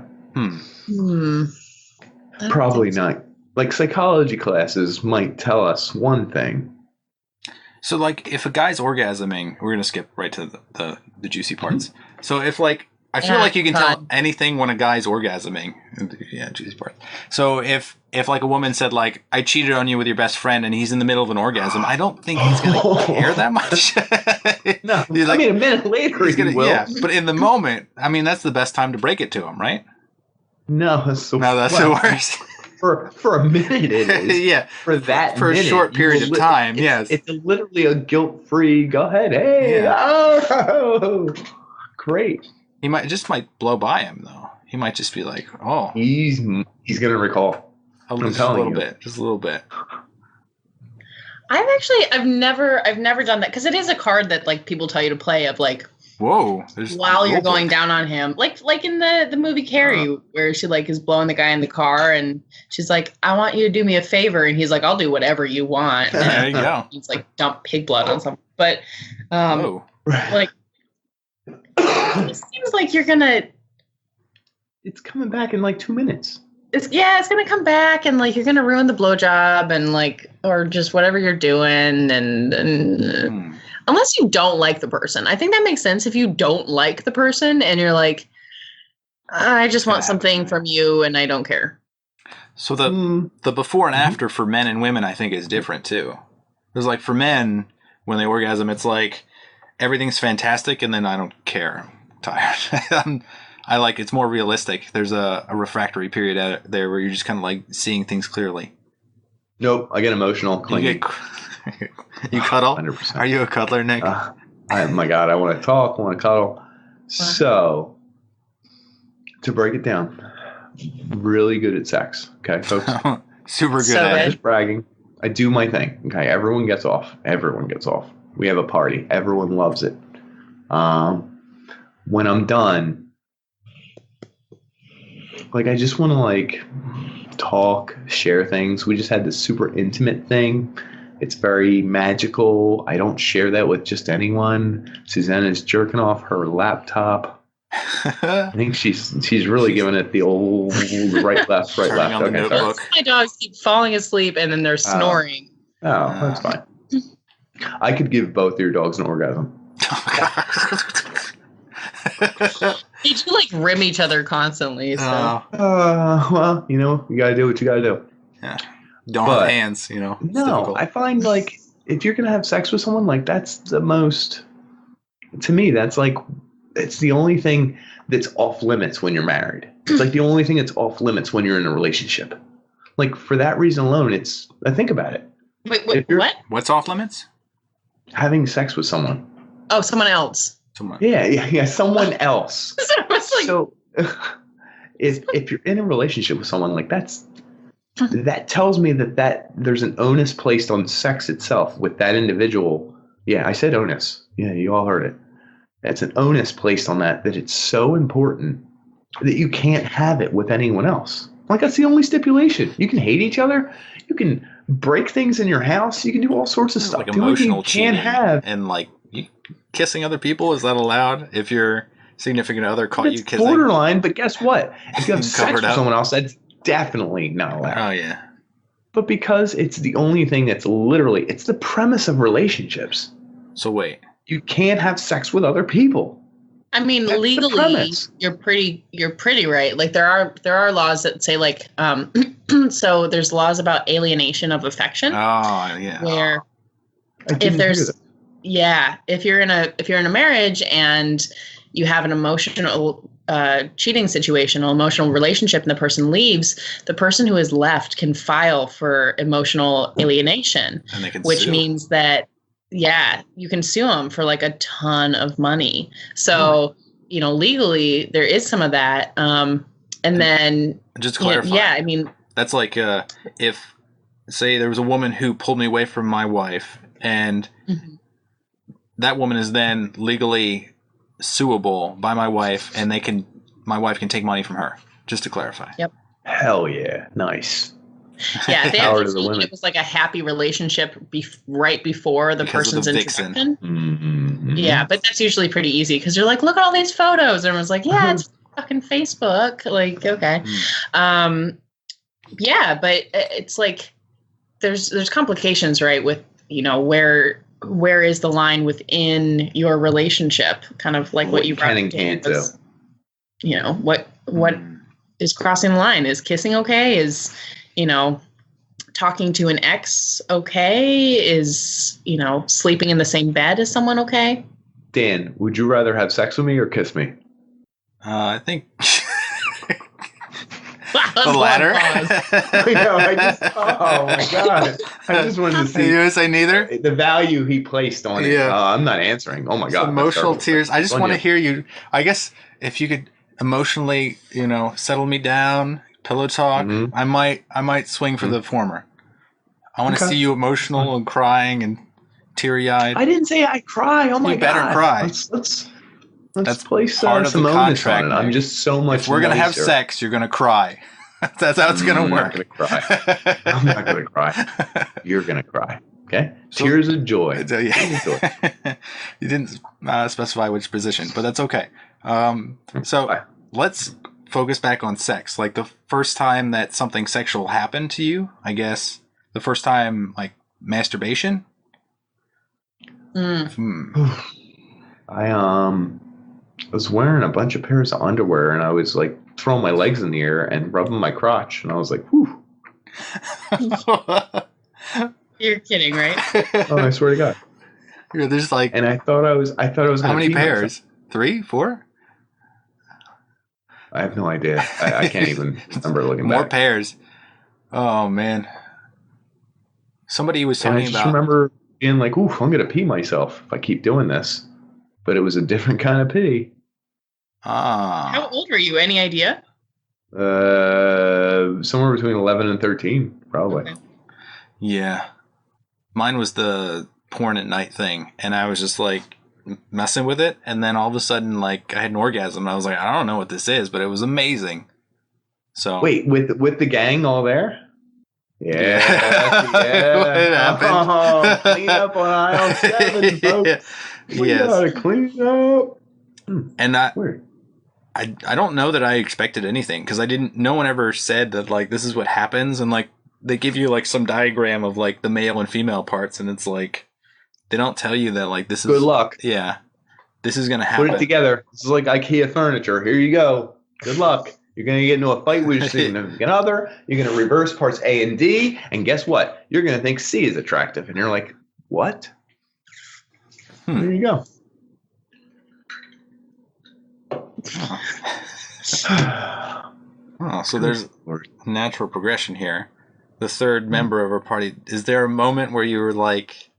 probably not. Like psychology classes might tell us one thing. So like if a guy's orgasming, we're going to skip right to the juicy parts. So if like, I feel like you can tell anything when a guy's orgasming. Yeah, juicy part. So if like a woman said like, "I cheated on you with your best friend," and he's in the middle of an orgasm, I don't think he's going to care that much. No, like, I mean, a minute later he's going to. Yeah, but in the moment, I mean, that's the best time to break it to him, right? No, that's the worst. For a minute it is. Yeah. For a short period of time, yes. It's literally a guilt-free, go ahead, hey, oh, great. He might blow by him, though. He might just be like, oh. He's going to recall. Just a little bit. I've never done that, because it is a card that like people tell you to play of like, whoa, while you're going down on him, like in the movie Carrie, where she like is blowing the guy in the car, and she's like, "I want you to do me a favor," and he's like, "I'll do whatever you want." And there you go. He's like, dump pig blood on something, but like it seems like you're gonna. It's coming back in like 2 minutes. It's gonna come back, and like you're gonna ruin the blowjob, and like, or just whatever you're doing, and unless you don't like the person. I think that makes sense if you don't like the person and you're like, I just want something from you and I don't care. So the before and after for men and women, I think, is different too. There's like for men, when they orgasm, it's like everything's fantastic and then I don't care. I'm tired. I like it's more realistic. There's a refractory period out there where you're just kind of like seeing things clearly. Nope, I get emotional. You cuddle? 100%. Are you a cuddler, Nick? Oh my God, I want to talk, I want to cuddle. So, to break it down, really good at sex. Okay, folks? Super good at it. Just bragging. I do my thing. Okay, everyone gets off. Everyone gets off. We have a party. Everyone loves it. When I'm done, like I just want to like talk, share things. We just had this super intimate thing. It's very magical. I don't share that with just anyone. Susanna's jerking off her laptop. I think she's really giving it the old right, left, right, left. On the notebook. My dogs keep falling asleep and then they're snoring. Oh, that's fine. I could give both your dogs an orgasm. They do like rim each other constantly. So. Well, you know, you gotta do what you gotta do. Yeah. Don't have hands, you know. It's difficult. I find like if you're gonna have sex with someone, like that's the most. To me, that's like it's the only thing that's off limits when you're married. It's like the only thing that's off limits when you're in a relationship. Like for that reason alone, I think about it. Wait, what? What's off limits? Having sex with someone. Oh, someone else. Yeah, someone else. Like, so, if you're in a relationship with someone, like that tells me that there's an onus placed on sex itself with that individual. Yeah, I said onus. Yeah, you all heard it. That's an onus placed on that it's so important that you can't have it with anyone else. Like that's the only stipulation. You can hate each other. You can break things in your house. You can do all sorts of stuff. Like emotional cheating and like kissing other people. Is that allowed if your significant other caught you kissing? Borderline, but guess what? If you have sex with someone else, that's definitely not allowed. Oh yeah. But because it's the only thing that's literally, it's the premise of relationships. So wait. You can't have sex with other people. I mean, that's legally, you're pretty right. Like there are laws that say like, so there's laws about alienation of affection. Oh yeah. Where if there's, if you're in a marriage and you have an emotional cheating situation, an emotional relationship, and the person leaves, the person who is left can file for emotional alienation, and they can which sue. means that you can sue them for like a ton of money. So legally there is some of that. And then just to clarify, I mean that's like if say there was a woman who pulled me away from my wife, and that woman is then legally suable by my wife, and my wife can take money from her. Just to clarify. Yep. Hell yeah, nice. Yeah, they it was like a happy relationship right before the person's introduction. Mm-hmm. Yeah, but that's usually pretty easy because you're like, look at all these photos. Everyone's like, yeah, it's fucking Facebook. Like, okay. But it's like there's complications, right? With where is the line within your relationship? Kind of like what you can and can't do. What is crossing the line? Is kissing okay? Is talking to an ex okay? Is sleeping in the same bed as someone okay? Dan, would you rather have sex with me or kiss me? I think the latter. Oh my god! I just wanted to see. You gonna say neither? The value he placed on it. I'm not answering. Oh my god! Emotional tears. I just want to hear you. I guess if you could emotionally, settle me down, pillow talk. I might swing for the former. I want to see you emotional and crying and teary-eyed. I didn't say I cry. Oh my god! You better cry. Let's place some onus on it. I'm just so much. If we're gonna have sex, you're gonna cry. That's how it's gonna work. I'm not gonna cry. You're gonna cry. Okay. Tears of joy. You didn't specify which position, but that's okay. So let's focus back on sex. Like the first time that something sexual happened to you, I guess the first time, like masturbation. I was wearing a bunch of pairs of underwear, and I was like throwing my legs in the air and rubbing my crotch, and I was like, "Whew." You're kidding, right? Oh, I swear to God. There's like, and I thought I was how many pairs? Myself. 3, 4? I have no idea. I can't even remember looking More back. pairs. Oh man. Somebody was talking I just about. remember being like, "Ooh, I'm gonna pee myself if I keep doing this," but it was a different kind of pee. How old were you? Any idea? Somewhere between 11 and 13, probably. Okay. Yeah. Mine was the porn at night thing, and I was just like messing with it, and then all of a sudden, like, I had an orgasm, and I was like, I don't know what this is, but it was amazing. So wait, with the gang all there? Yeah. What happened? Oh, clean up on aisle 7, folks. We gotta clean up. And Weird. I don't know that I expected anything, because no one ever said that, like, this is what happens, and like they give you like some diagram of like the male and female parts, and it's like they don't tell you that like this is good luck. Yeah, this is gonna happen. Put it together. This is like IKEA furniture. Here you go. Good luck. You're gonna get into a fight with your significant other. You're gonna reverse parts A and D, and guess what? You're gonna think C is attractive, and you're like, what? There you go. Oh, so there's natural progression here. The third member of our party. Is there a moment where you were like,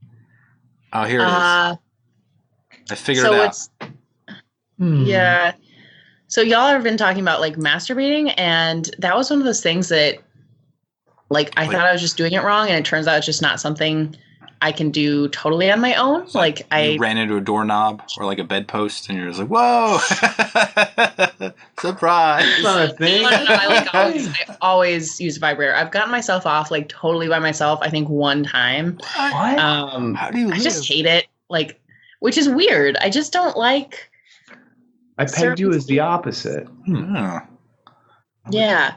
"Oh, here it is. I figured it out." Yeah. So y'all have been talking about like masturbating, and that was one of those things that, like, I thought I was just doing it wrong, and it turns out it's just not something I can do totally on my own. Like I ran into a doorknob or like a bedpost, and you're just like, "Whoa, surprise!" It's not a thing. No, I always use a vibrator. I've gotten myself off like totally by myself, I think one time. What? How do you I just hate it. Like, which is weird. I just don't like. I pegged you as the opposite. Yeah.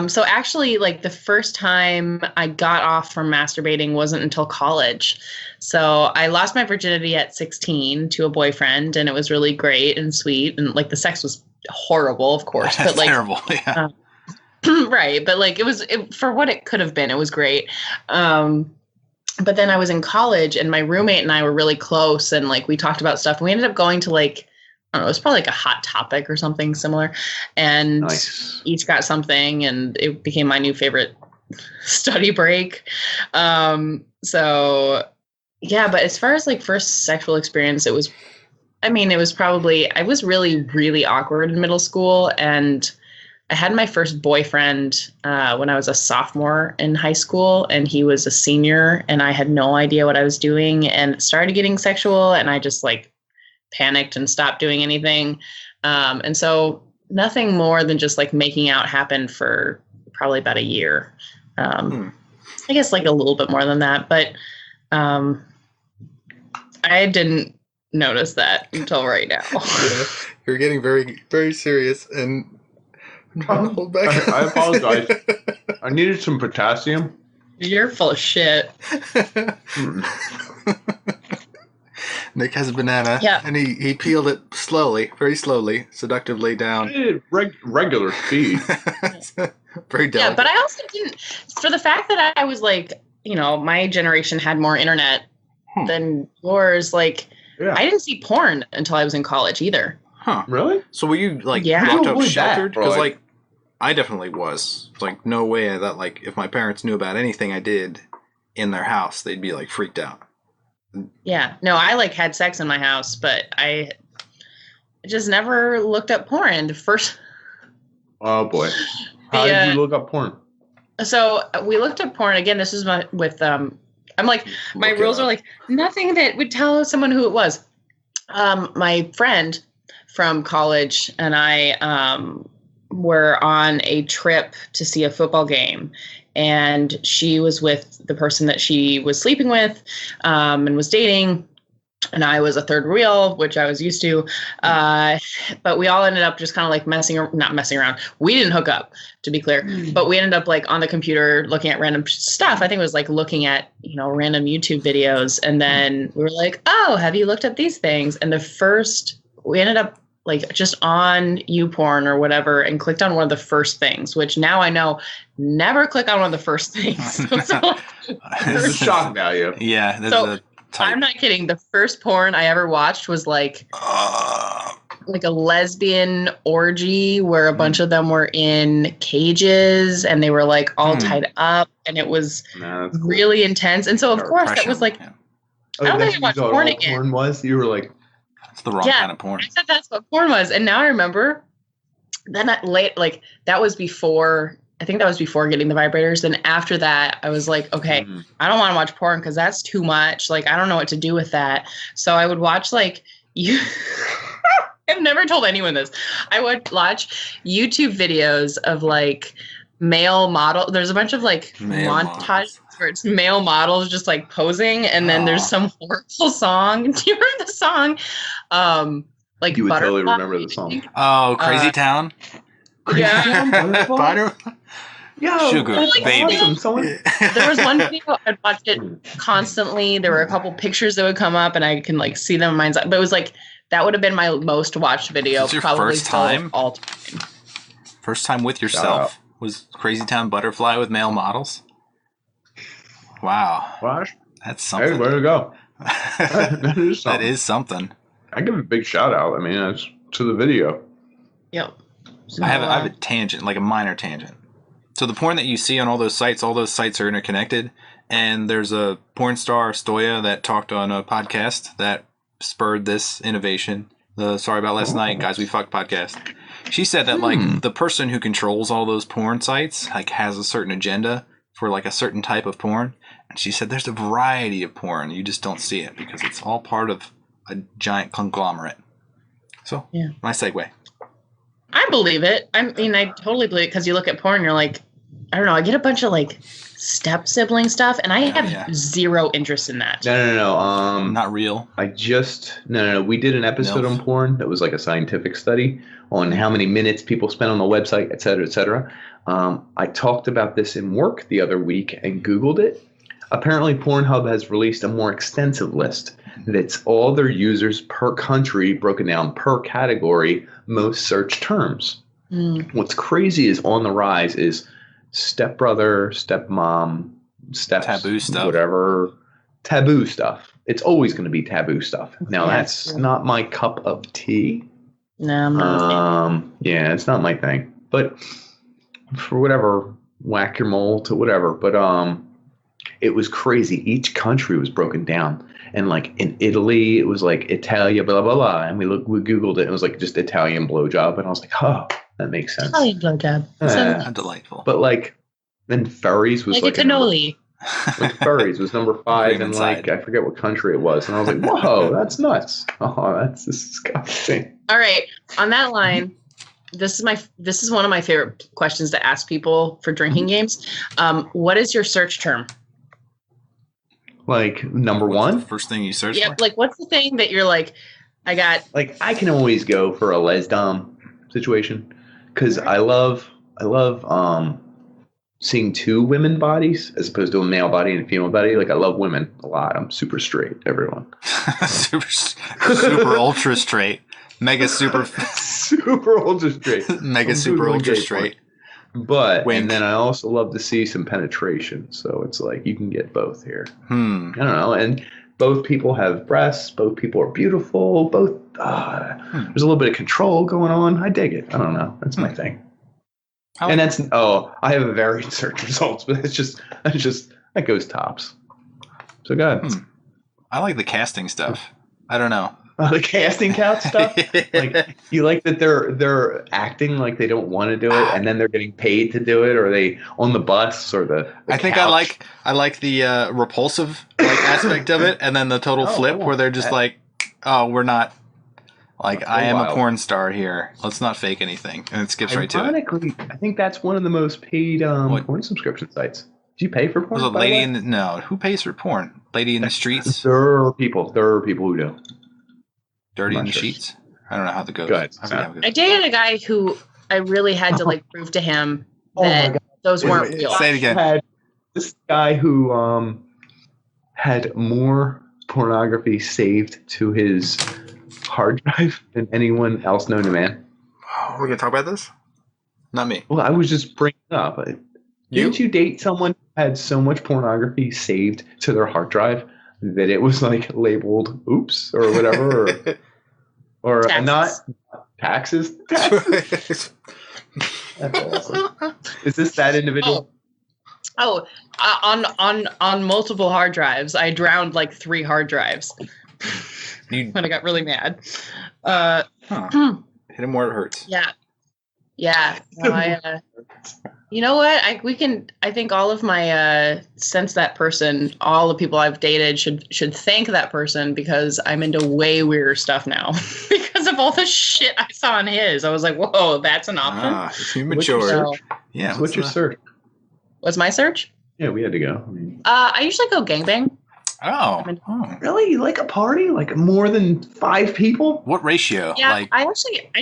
So actually, like, the first time I got off from masturbating wasn't until college. So I lost my virginity at 16 to a boyfriend, and it was really great and sweet. And like the sex was horrible, of course, but like terrible. Yeah. Right. But like for what it could have been, it was great. But then I was in college, and my roommate and I were really close, and like we talked about stuff, and we ended up going to like, I don't know, it was probably like a Hot Topic or something similar, and each got something, and it became my new favorite study break. So yeah, but as far as like first sexual experience, it was probably, I was really, really awkward in middle school, and I had my first boyfriend when I was a sophomore in high school, and he was a senior, and I had no idea what I was doing, and it started getting sexual, and I just like panicked and stopped doing anything. And so nothing more than just like making out happened for probably about a year. I guess like a little bit more than that, but I didn't notice that until right now. Yeah, you're getting very, very serious, and I'm trying to hold back. I apologize. I needed some potassium. You're full of shit. Nick has a banana, and he peeled it slowly, very slowly, seductively down. Regular speed. Very delicate. Yeah, but I also didn't, for the fact that I was like, you know, my generation had more internet than yours, like, I didn't see porn until I was in college either. Huh. Really? So were you, like, locked up, sheltered? Because, like, I definitely was. It's like, no way that, like, if my parents knew about anything I did in their house, they'd be, like, freaked out. Yeah. No, I like had sex in my house, but I just never looked up porn. First. Oh boy. How did you look up porn? So we looked up porn again. This is with I'm like, my rules are like nothing that would tell someone who it was. My friend from college and I were on a trip to see a football game. And she was with the person that she was sleeping with and was dating. and I was a third wheel, which I was used to. But we all ended up just kind of like not messing around. We didn't hook up, to be clear, but we ended up like on the computer looking at random stuff. I think it was like looking at, random YouTube videos. And then we were like, oh, have you looked at these things? And we ended up like just on YouPorn or whatever and clicked on one of the first things, which now I know never click on one of the first things. There's shock value. Yeah. I'm not kidding. The first porn I ever watched was like a lesbian orgy where a bunch of them were in cages and they were like all tied up, and it was really intense. And so of course that was like, I don't think I watched porn again. Porn was? You were like, it's the wrong kind of porn. I said that's what porn was, and now I remember. Then that was before. I think that was before getting the vibrators. And after that, I was like, okay, I don't want to watch porn because that's too much. Like, I don't know what to do with that. So I would watch I've never told anyone this. I would watch YouTube videos of like male model. There's a bunch of like montages where it's male models just like posing. And then there's some horrible song. Do you remember the song? Like you would Butterfly, totally remember the song. Oh, Crazy Town. Yeah. Butter. Yo, Sugar, baby. Awesome. There was one video I'd watched it constantly. There were a couple pictures that would come up, and I can like see them in my mind's eye. But it was like that would have been my most watched video. Your probably first time? All time. First time with yourself was Crazy Town Butterfly with male models. Wow, Gosh. that's something. Hey, where to go? That is something. I give a big shout out. I mean, it's to the video. Yep. So, I have a tangent, like a minor tangent. So the porn that you see on all those sites are interconnected. And there's a porn star, Stoya, that talked on a podcast that spurred this innovation. The Sorry About Last Night, Guys We Fucked podcast. She said that like the person who controls all those porn sites like has a certain agenda for like a certain type of porn. And she said there's a variety of porn. You just don't see it because it's all part of a giant conglomerate. So, my segue. I believe it. I mean, I totally believe it because you look at porn, you're like, I don't know. I get a bunch of like step sibling stuff, and I have zero interest in that. No. Not real. No. We did an episode on porn that was like a scientific study on how many minutes people spend on the website, et cetera, et cetera. I talked about this in work the other week and Googled it. Apparently, Pornhub has released a more extensive list that's all their users per country, broken down per category, most search terms. What's crazy is on the rise is stepbrother, stepmom, taboo stuff, whatever, taboo stuff. It's always going to be taboo stuff. Now, that's not my cup of tea. No, I'm not. Yeah, it's not my thing. But for whatever, whack your mole to whatever. But it was crazy. Each country was broken down. And like in Italy, it was like Italia, blah, blah, blah. And we Googled it. And it was like just Italian blowjob. And I was like, oh, that makes sense. Italian blowjob. How delightful. But like, then furries was like a cannoli. Like furries was number 5 in like, I forget what country it was. And I was like, whoa, that's nuts. Oh, that's disgusting. All right. On that line, this is one of my favorite questions to ask people for drinking games. What is your search term? Like number one? The first thing you search for? Like what's the thing that you're like, I got. Like I can always go for a lesdom situation because I love seeing two women bodies as opposed to a male body and a female body. Like I love women a lot. I'm super straight, everyone. super ultra straight. Mega super super ultra straight. Mega super ultra straight. But and then I also love to see some penetration. So it's like you can get both here. I don't know. And both people have breasts. Both people are beautiful. Both there's a little bit of control going on. I dig it. I don't know. That's my thing. And that's I have a varied search results, but that goes tops. So go ahead. I like the casting stuff. I don't know. The casting couch stuff. Like you like that they're acting like they don't want to do it, and then they're getting paid to do it, or they on the bus or the I think couch. I like the repulsive aspect of it, and then the total flip where they're just like, oh, we're not. Like, I am a porn star here. Let's not fake anything. And it skips right to it. Ironically, I think that's one of the most paid porn subscription sites. Do you pay for porn? Was a lady in the, no? Who pays for porn? Lady in the streets. There are people who do. Dirty in the sheets. I don't know how that goes. Go ahead, I dated a guy who I really had to like prove to him that those weren't real. Say it again. This guy who had more pornography saved to his hard drive than anyone else known to man. Oh, we're gonna talk about this? Not me. Well, I was just bringing it up. Didn't you date someone who had so much pornography saved to their hard drive that it was like labeled "oops" or whatever, or taxes. Not taxes? That's awesome. Is this that individual? On multiple hard drives. I drowned like 3 hard drives when I got really mad. Hit him where it hurts. Yeah. No, you know what? I think all of my since that person, all the people I've dated should thank that person, because I'm into way weirder stuff now because of all the shit I saw on his. I was like, whoa, that's an option. You matured. Yeah. So what's your search? What's my search? Yeah, we had to go. I usually go gangbang. Oh. Really? Like a party? Like more than 5 people? What ratio? Yeah, I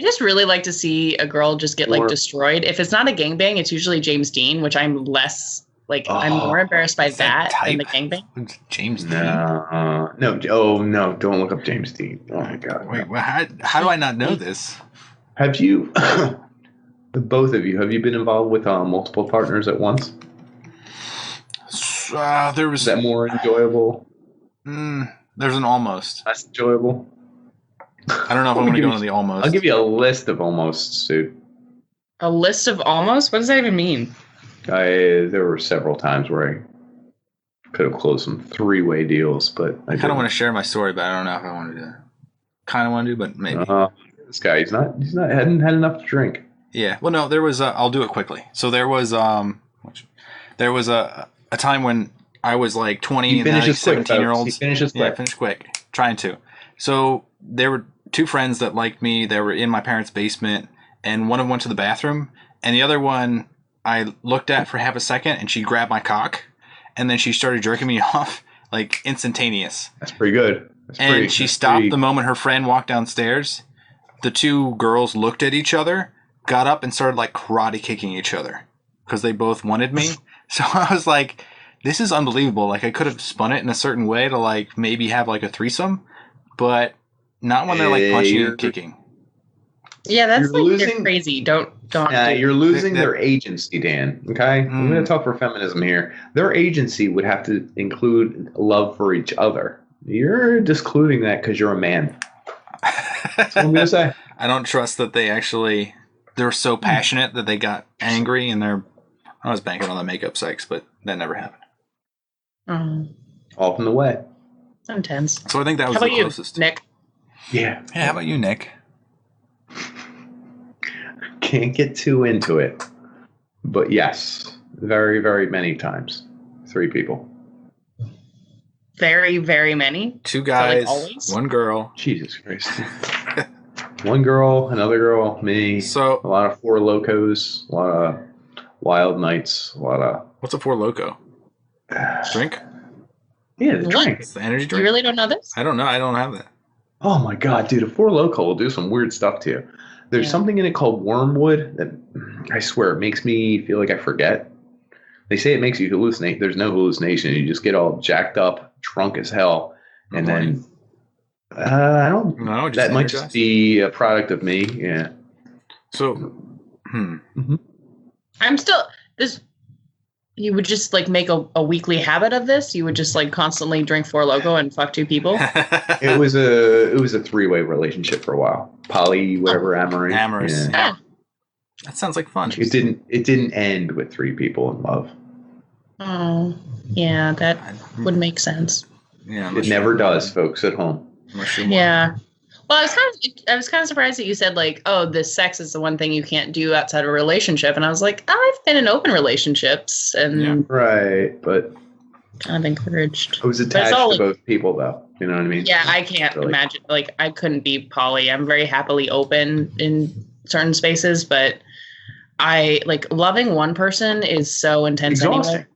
just really like to see a girl just get like destroyed. If it's not a gangbang, it's usually James Dean, which I'm less like. I'm more embarrassed by that than the gangbang. James Dean. No. No! Don't look up James Dean. Oh my God. Wait, how do I not know this? Have you, both of you, have you been involved with multiple partners at once? There was. Is that more enjoyable? There's an almost. Less enjoyable? I don't know if I'm going to go into the almost. I'll give you a list of almosts, dude. A list of almost? What does that even mean? There were several times where I could have closed some 3-way deals, but I kind of want to share my story, but I don't know if I want to. Kind of want to, but maybe. This guy, he's not hadn't had enough to drink. Yeah. Well, no, there was. I'll do it quickly. So there was a time when I was like 20 and like 17-year-olds. He finishes quick. Yeah, finish quick. Trying to. So there were 2 friends that liked me. They were in my parents' basement, and one of them went to the bathroom, and the other one I looked at for half a second, and she grabbed my cock, and then she started jerking me off like instantaneous. That's pretty good. She stopped the moment her friend walked downstairs. The 2 girls looked at each other, got up, and started like karate kicking each other because they both wanted me. So I was like, this is unbelievable. Like, I could have spun it in a certain way to, like, maybe have, like, a threesome, but not when they're, like, punching and kicking. Yeah, that's you're crazy. Don't you're losing their agency, Dan. Okay? I'm going to talk for feminism here. Their agency would have to include love for each other. You're discluding that because you're a man. That's what I'm going to say. I don't trust that they're so passionate that they got angry and I was banking on the makeup sex, but that never happened. Off in the way. Intense. So I think that was the closest. Nick? Yeah. How about you, Nick? Can't get too into it. But yes, very, very many times. 3 people. Very, very many? 2 guys, so, like, 1 girl. Jesus Christ. 1 girl, another girl, me. So a lot of 4 locos, a lot of wild nights, a lot of... What's a 4 loco? Drink? Yeah, the drink. It's the energy drink. You really don't know this? I don't know. I don't have that. Oh my God, dude. A 4 loco will do some weird stuff to you. There's something in it called wormwood that I swear it makes me feel like I forget. They say it makes you hallucinate. There's no hallucination. You just get all jacked up, drunk as hell. And then I don't know. That might just be a product of me. Yeah. So, I'm still this. You would just like make a weekly habit of this. You would just like constantly drink 4 Loko and fuck 2 people. It was a 3-way relationship for a while. Poly, whatever, amorous. Yeah. That sounds like fun. It didn't end with 3 people in love. Oh, yeah, that would make sense. Yeah, it never does, folks at home. Yeah. Well, I was kind of surprised that you said like, oh, this sex is the one thing you can't do outside of a relationship, and I was like, I've been in open relationships, and right, but kind of encouraged. I was attached to both people, though. You know what I mean? Yeah, I can't imagine. Like, I couldn't be poly. I'm very happily open in certain spaces, but I like loving one person is so intense anyway.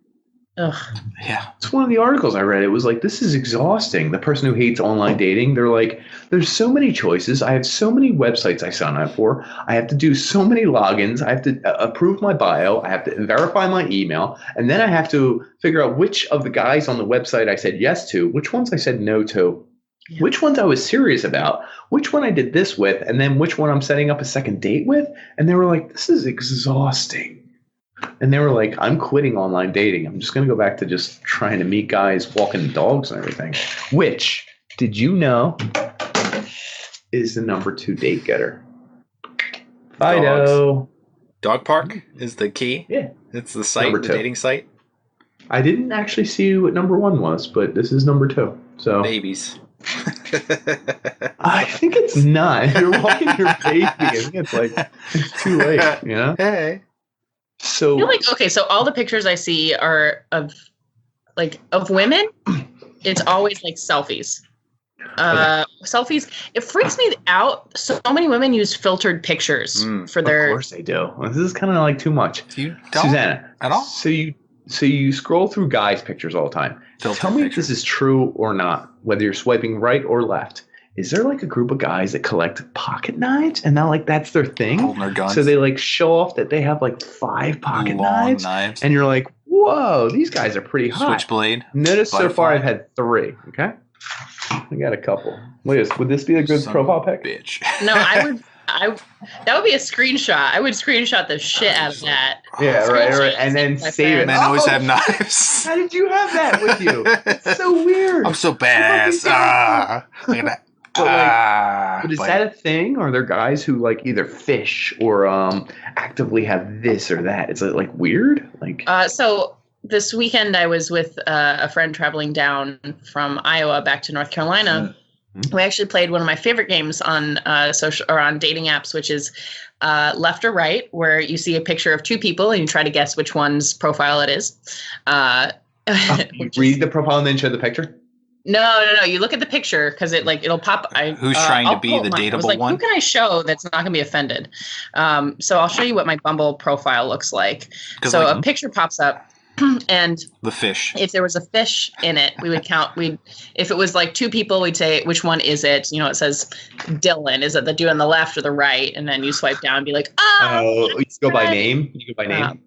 Ugh. Yeah. It's one of the articles I read. It was like, this is exhausting. The person who hates online dating, they're like, there's so many choices. I have so many websites I sign up for. I have to do so many logins. I have to approve my bio. I have to verify my email. And then I have to figure out which of the guys on the website I said yes to, which ones I said no to, which ones I was serious about, which one I did this with, and then which one I'm setting up a second date with. And they were like, this is exhausting. And they were like, I'm quitting online dating. I'm just going to go back to just trying to meet guys, walking dogs and everything. Which, did you know, is the number 2 date getter? Fido. Dog park is the key? Yeah. It's the site, Number the 2. dating site? I didn't actually see what number 1 was, but this is number 2. So Babies. I think it's not. You're walking your baby. I think it's like, it's too late, you know? Hey. So I feel like, okay, so all the pictures I see are of women. It's always like selfies. Selfies. It freaks me out. So many women use filtered pictures for their. Of course they do. This is kind of like too much. You don't Susanna, at all? So you scroll through guys' pictures all the time. Tell me if this is true or not, whether you're swiping right or left. Is there like a group of guys that collect pocket knives and now like that's their thing? Holding their guns. So they like show off that they have like 5 pocket knives. And you're like, whoa, these guys are pretty hot. Switchblade. Notice so far I've had 3, okay? I got a couple. Liz, would this be a good profile pic? Bitch. No, that would be a screenshot. I would screenshot the shit out of that. Yeah, right. And then save it. Men always have knives. How did you have that with you? It's so weird. I'm so badass. But is that a thing? Or are there guys who like either fish or actively have this or that? Is it like weird? Like so this weekend I was with a friend traveling down from Iowa back to North Carolina. We actually played one of my favorite games on social or on dating apps, which is left or right, where you see a picture of 2 people and you try to guess which one's profile it is. You read the profile and then show the picture? No. You look at the picture because it'll pop. Who's trying to be the dateable I was like, one? who can I show that's not going to be offended? So I'll show you what my Bumble profile looks like. So like, a picture pops up. And the fish. If there was a fish in it, we would count. If it was like 2 people, we'd say which one is it? You know, it says Dylan. Is it the dude on the left or the right? And then you swipe down and be like, you go by name. You go by name.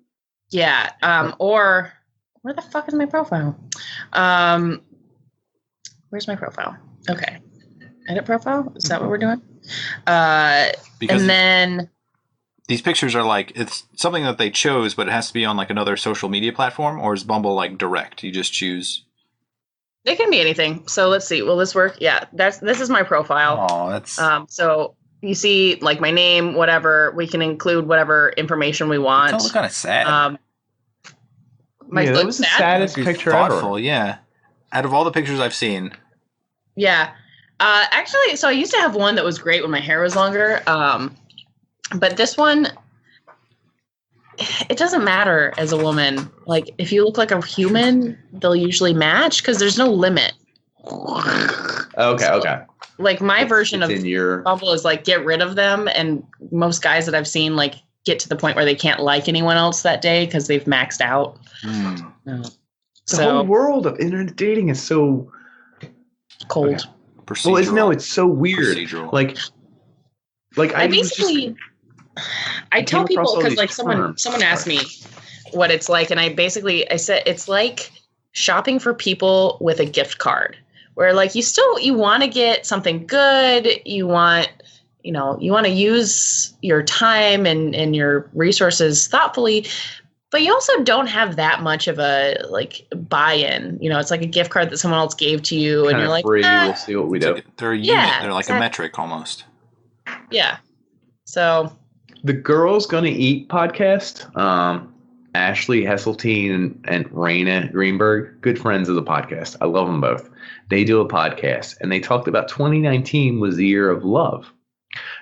Yeah. Or where the fuck is my profile? Where's my profile? Okay, edit profile. Is that what we're doing? Because and then. These pictures are like, it's something that they chose, but it has to be on like another social media platform, or is Bumble like direct? You just choose. It can be anything. So let's see. Will this work? Yeah, this is my profile. Oh, that's. So you see like my name, whatever. We can include whatever information we want. It's all kind of sad. That was the saddest picture thoughtful, ever. Yeah. Out of all the pictures I've seen. Yeah. Actually, so I used to have one that was great when my hair was longer. But this one, it doesn't matter as a woman. Like, if you look like a human, they'll usually match because there's no limit. Okay. Like, my version of your Bumble is, like, get rid of them. And most guys that I've seen, like, get to the point where they can't like anyone else that day because they've maxed out. The whole world of internet dating is so cold. Okay. Well, it's so weird. Procedural. Like I basically... I tell people because like someone asked me what it's like, and I said it's like shopping for people with a gift card, where like you want to get something good, you want to use your time and your resources thoughtfully, but you also don't have that much of a like buy-in. You know, it's like a gift card that someone else gave to you, and you're like, free. We'll see what we do. They're a unit. They're like a metric almost. Yeah. So. The Girls Gonna Eat podcast, Ashley Hesseltine and Raina Greenberg, good friends of the podcast. I love them both. They do a podcast, and they talked about 2019 was the year of love.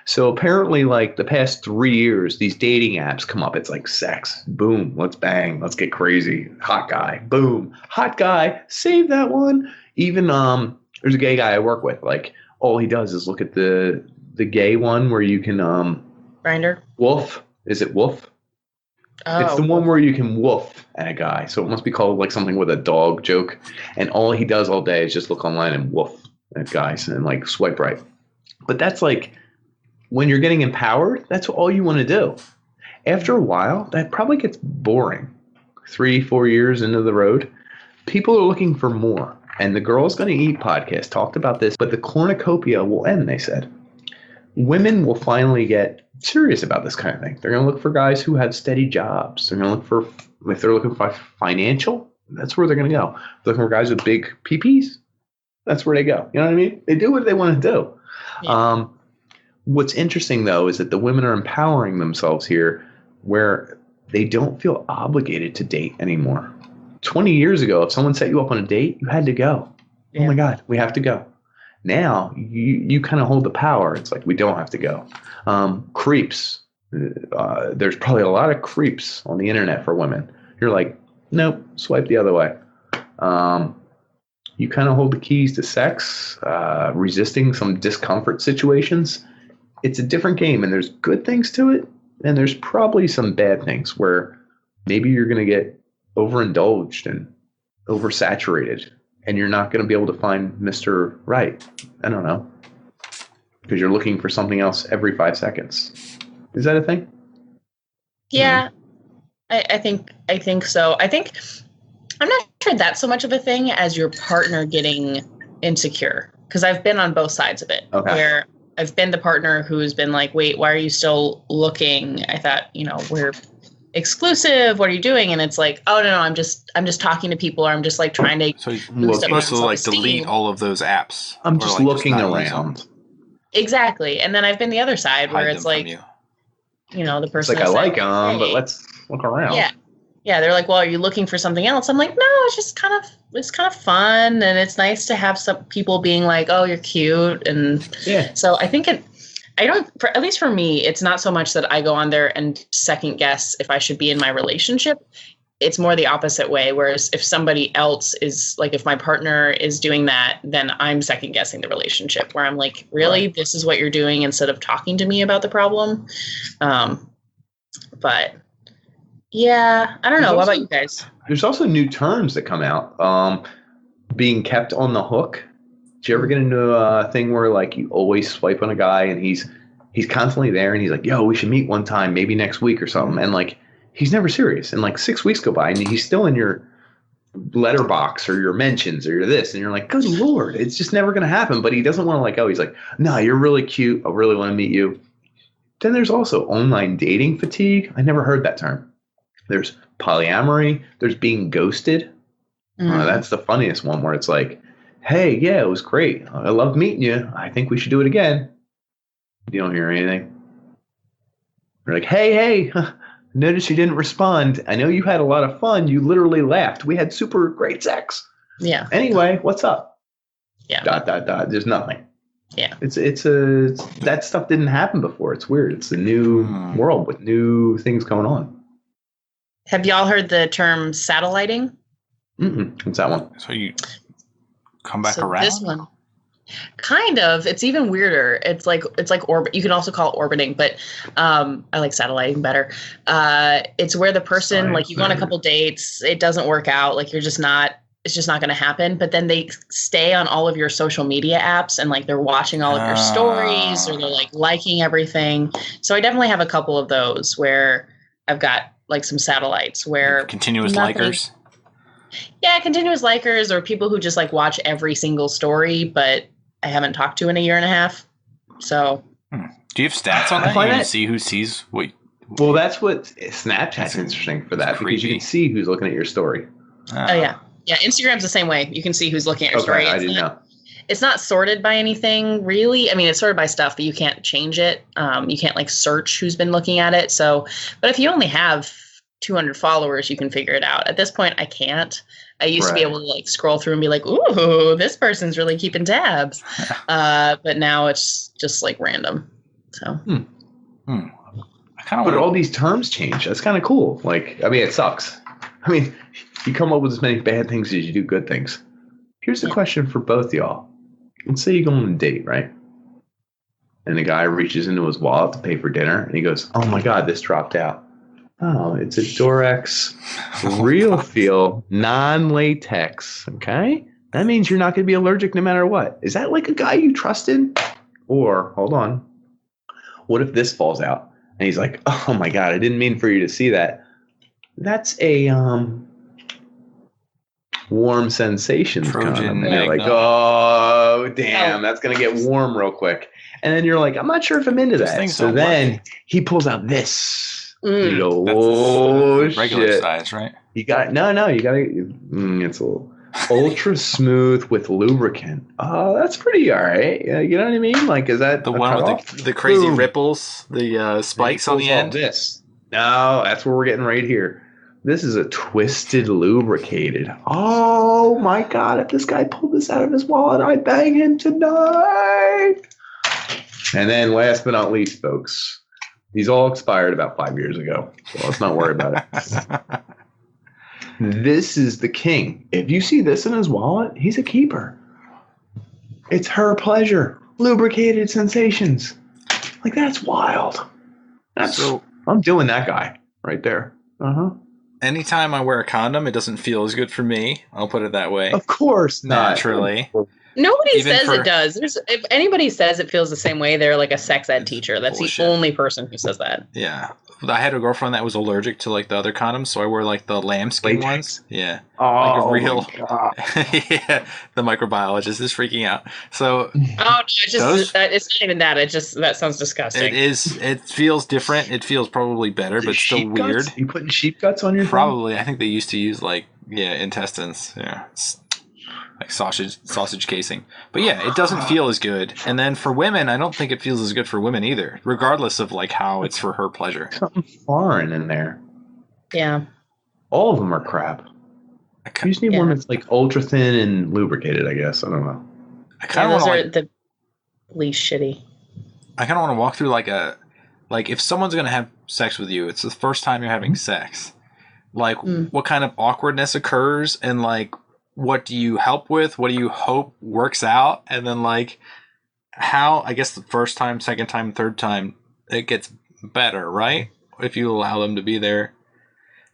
So apparently, like the past 3 years, these dating apps come up. It's like sex, boom, let's bang, let's get crazy. Hot guy, boom, hot guy, save that one. Even there's a gay guy I work with. Like all he does is look at the gay one where you can Grinder. Wolf. Is it Wolf? It's the one where you can woof at a guy. So it must be called like something with a dog joke. And all he does all day is just look online and woof at guys and like swipe right. But that's like when you're getting empowered, that's all you want to do. After a while, that probably gets boring. 3-4 years into the road, people are looking for more. And the Girls Gonna Eat podcast talked about this, but the cornucopia will end, they said. Women will finally get serious about this kind of thing. They're going to look for guys who have steady jobs. They're going to look for, if they're looking for financial, that's where they're going to go. If they're looking for guys with big peepees, that's where they go. You know what I mean? They do what they want to do. Yeah. What's interesting, though, is that the women are empowering themselves here where they don't feel obligated to date anymore. 20 years ago, if someone set you up on a date, you had to go. Yeah. Oh, my God, we have to go. Now, you kind of hold the power. It's like we don't have to go. Creeps. There's probably a lot of creeps on the internet for women. You're like, nope, swipe the other way. You kind of hold the keys to sex, resisting some discomfort situations. It's a different game, and there's good things to it, and there's probably some bad things where maybe you're going to get overindulged and oversaturated, and you're not going to be able to find Mr. Right. I don't know. Because you're looking for something else every 5 seconds. Is that a thing? Yeah, I think so. I think I'm not sure that's so much of a thing as your partner getting insecure. Because I've been on both sides of it. Okay. Where I've been the partner who's been like, wait, why are you still looking? I thought, we're exclusive. What are you doing? And it's like, oh no, I'm just talking to people, or I'm just like trying to. So you're supposed to like delete all of those apps. I'm just looking around. Exactly. And then I've been the other side where it's like, the person. It's like I like them, but let's look around. Yeah. Yeah. They're like, well, are you looking for something else? I'm like, no, it's just kind of fun. And it's nice to have some people being like, oh, you're cute. And yeah. So I think at least for me, it's not so much that I go on there and second guess if I should be in my relationship. It's more the opposite way. Whereas if somebody else is like, if my partner is doing that, then I'm second guessing the relationship where I'm like, really, right. This is what you're doing instead of talking to me about the problem. But yeah, I don't know. What about you guys? There's also new terms that come out. Being kept on the hook. Did you ever get into a thing where like you always swipe on a guy and he's constantly there and he's like, yo, we should meet one time, maybe next week or something. And like, he's never serious. And like 6 weeks go by and he's still in your letterbox or your mentions or your this. And you're like, good Lord, it's just never going to happen. But he doesn't want to let go. He's like, no, you're really cute. I really want to meet you. Then there's also online dating fatigue. I never heard that term. There's polyamory. There's being ghosted. That's the funniest one where it's like, hey, yeah, it was great. I love meeting you. I think we should do it again. You don't hear anything. You're like, hey, notice you didn't respond. I know you had a lot of fun. You literally laughed. We had super great sex. Yeah. Anyway, what's up? Yeah. ... There's nothing. Yeah. It's that stuff didn't happen before. It's weird. It's a new world with new things going on. Have y'all heard the term satelliting? What's that one? So you come back around? This one. Kind of. It's even weirder. It's like orbit. You can also call it orbiting, but I like satelliting better. It's where the person, like, you go on a couple dates, it doesn't work out, like it's just not going to happen. But then they stay on all of your social media apps and like they're watching all of your stories or they're like liking everything. So I definitely have a couple of those where I've got like some satellites where continuous likers. Yeah, continuous likers or people who just like watch every single story, but I haven't talked to in a year and a half. So, do you have stats on that? You can see who sees what? Well, that's what Snapchat's interesting for that because you can see who's looking at your story. Oh yeah. Instagram's the same way. You can see who's looking at your story. I didn't know. It's not sorted by anything really. I mean, it's sorted by stuff, but you can't change it. You can't like search who's been looking at it. So, but if you only have 200 followers, you can figure it out. At this point, I can't. I used to be able to like scroll through and be like, ooh, this person's really keeping tabs. But now it's just like random. So. But all these terms change. That's kind of cool. Like, I mean, it sucks. I mean, you come up with as many bad things as you do good things. Here's the question for both y'all. Let's say you go on a date, right? And the guy reaches into his wallet to pay for dinner, and he goes, oh my God, this dropped out. Oh, it's a Durex realfeel non-latex. Okay, that means you're not going to be allergic no matter what. Is that like a guy you trusted? Or hold on, what if this falls out and he's like, "Oh my God, I didn't mean for you to see that." That's a warm sensations condom, and you're like, "Oh damn, that's going to get warm real quick." And then you're like, "I'm not sure if I'm into that." So then he pulls out this. You go, oh, regular shit. size, right? You got you got to. It's a little ultra smooth with lubricant. Oh, that's pretty all right. Yeah, you know what I mean? Like, is that the one with the crazy ripples, the spikes on the end? This. No, that's what we're getting right here. This is a twisted lubricated. Oh my God! If this guy pulled this out of his wallet, I'd bang him tonight. And then, last but not least, folks. These all expired about 5 years ago, so let's not worry about it. This is the king. If you see this in his wallet, he's a keeper. It's her pleasure. Lubricated sensations. Like, that's wild. I'm doing that guy right there. Uh-huh. Anytime I wear a condom, it doesn't feel as good for me. I'll put it that way. Of course not. Naturally. Nobody says it does. If anybody says it feels the same way, they're like a sex ed teacher. That's bullshit. The only person who says that. Yeah. I had a girlfriend that was allergic to like the other condoms, so I wore like the lambskin ones. Yeah. Oh, like a real yeah. The microbiologist is freaking out. So it's not even that. That sounds disgusting. It is. It feels different. It feels probably better, but still weird. You putting sheep guts on your probably thing? I think they used to use like intestines. Yeah. Like sausage casing. But yeah, it doesn't feel as good. And then for women, I don't think it feels as good for women either, regardless of like how it's for her pleasure. Something foreign in there. Yeah. All of them are crap. You just need one that's like ultra thin and lubricated, I guess. I don't know. Those are the least shitty. I kind of want to walk through like if someone's going to have sex with you, it's the first time you're having sex. Like what kind of awkwardness occurs and like what do you help with? What do you hope works out? And then like how, I guess the first time, second time, third time, it gets better, right? If you allow them to be there.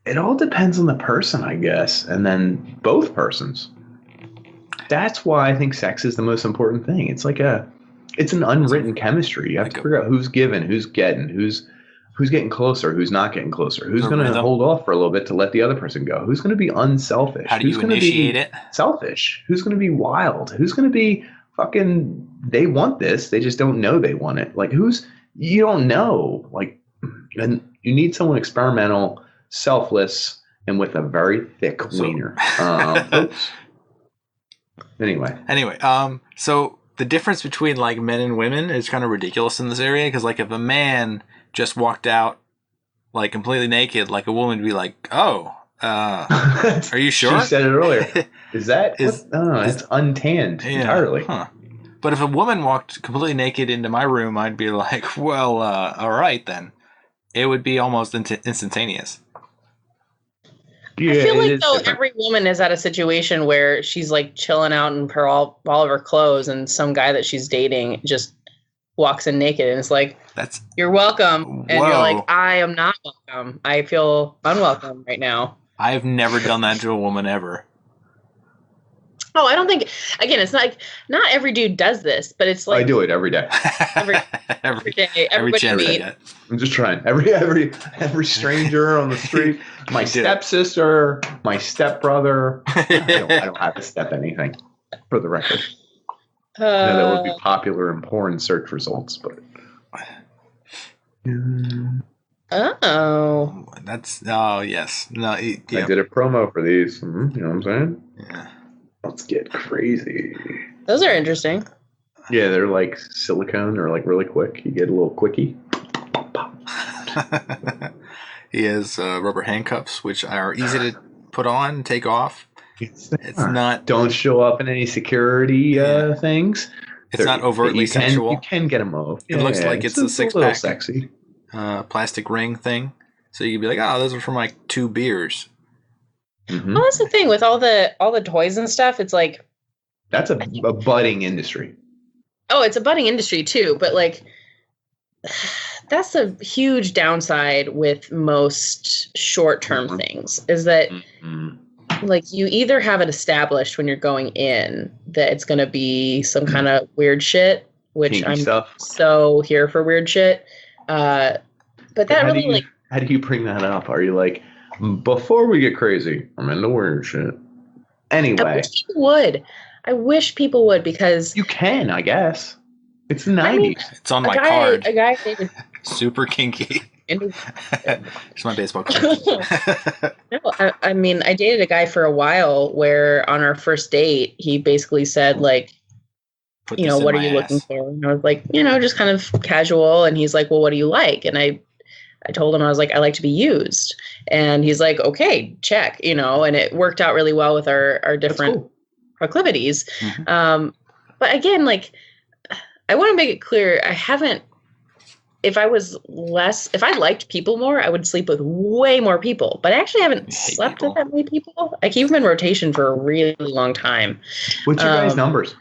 It all depends on the person, I guess. And then both persons. That's why I think sex is the most important thing. It's like it's an unwritten chemistry. You have to figure out who's giving, who's getting, who's getting closer, who's not getting closer, who's going to hold off for a little bit to let the other person go, who's going to be unselfish, how do you initiate it? Selfish, who's going to be wild, who's going to be fucking, they want this, they just don't know they want it. Like you don't know. Like, and you need someone experimental, selfless, and with a very thick wiener. Anyway, so the difference between like men and women is kind of ridiculous in this area because like if a man just walked out like completely naked, like a woman would be like, "Oh, are you sure?" She said it earlier. Is that? It's untanned entirely. Huh. But if a woman walked completely naked into my room, I'd be like, "Well, all right then." It would be almost instantaneous. Yeah, I feel like though every woman is at a situation where she's like chilling out in all of her clothes, and some guy that she's dating just walks in naked, and it's like, "You're welcome," and you're like, "I am not welcome. I feel unwelcome right now." I've never done that to a woman ever. Oh, I don't think. Again, it's not every dude does this, but it's like I do it every day. every day, everybody you meet. I'm just trying. Every stranger on the street, my stepsister, my stepbrother. I don't have to step anything, for the record. That would be popular in porn search results, but. Oh. Yes. No. I did a promo for these. You know what I'm saying? Yeah. Let's get crazy. Those are interesting. Yeah, they're like silicone or like really quick. You get a little quickie. He has rubber handcuffs, which are easy to put on and take off. It's not. Don't show up in any security things. It's not overtly sexual. You can get them off. It looks like it's a six-pack, sexy plastic ring thing. So you can be like, "Oh, those are from like 2 beers." Mm-hmm. Well, that's the thing with all the toys and stuff. It's like that's a budding industry. Oh, it's a budding industry too. But like, that's a huge downside with most short-term things, is that like you either have it established when you're going in that it's going to be some kind of weird shit, which Kinky I'm stuff. so here for weird shit. But that how really how do you bring that up? Are you like, before we get crazy, I'm into weird shit? Anyway. I wish people would because you can, I guess. It's the 90s. It's on my card. A guy dated super kinky. It's my baseball card. No, I mean, I dated a guy for a while where on our first date, he basically said, like, what are you looking for? And I was like, just kind of casual. And he's like, well, what do you like? And I told him, I was like, I like to be used. And he's like, okay, check, and it worked out really well with our different proclivities. Mm-hmm. But again, like, I want to make it clear, if I liked people more, I would sleep with way more people. But I actually haven't slept with that many people. I keep them in rotation for a really long time. What's your guys' numbers?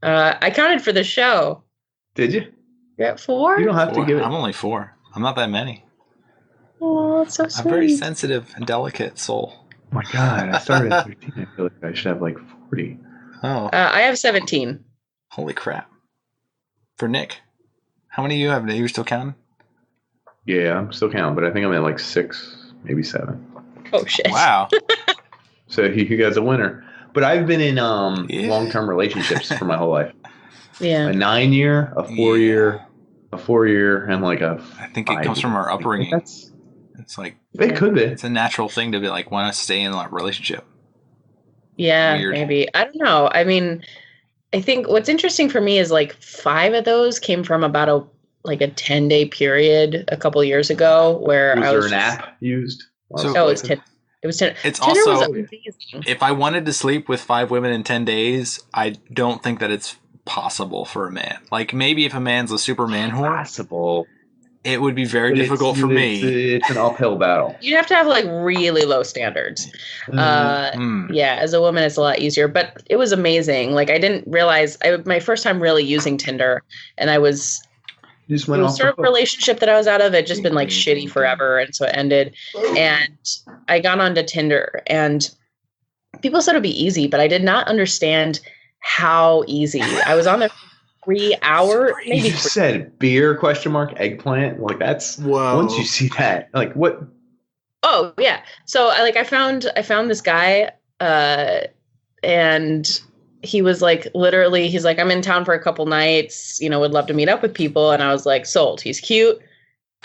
I counted for the show. Did you? You're at 4? You don't have to give it. I'm only 4. I'm not that many. Oh, that's so sweet. I'm a very sensitive and delicate soul. Oh my God, I started at 13. I feel like I should have like 40. Oh. I have 17. Holy crap. For Nick, how many do you have? Are you still counting? Yeah, I'm still counting, but I think I'm at like 6, maybe 7. Oh, shit. Wow. So you guys a winner. But I've been in long-term relationships for my whole life. Yeah. A 9-year, a 4-year, a 4-year, and like a I think it comes from our upbringing. It's like... It could be. It's a natural thing to be like, want to stay in a relationship. Yeah, weird. Maybe. I don't know. I mean... I think what's interesting for me is like 5 of those came from about a 10-day period a couple of years ago where was there an app used? It was Tinder. It's Tinder also was amazing. If I wanted to sleep with 5 women in 10 days, I don't think that it's possible for a man. Like maybe if a man's a Superman whore, possible. It would be very difficult for me. It's an uphill battle. You have to have like really low standards. Yeah, as a woman, it's a lot easier. But it was amazing. Like I didn't realize my first time really using Tinder, and it was sort of a relationship that I was out of. It just been like shitty forever, and so it ended. And I got onto Tinder, and people said it'd be easy, but I did not understand how easy. I was on there 3 hours. Maybe you said beer ? Eggplant. Like that's once you see that, like what? Oh yeah. So I found this guy, and he was like literally he's like, I'm in town for a couple nights. Would love to meet up with people. And I was like, sold. He's cute.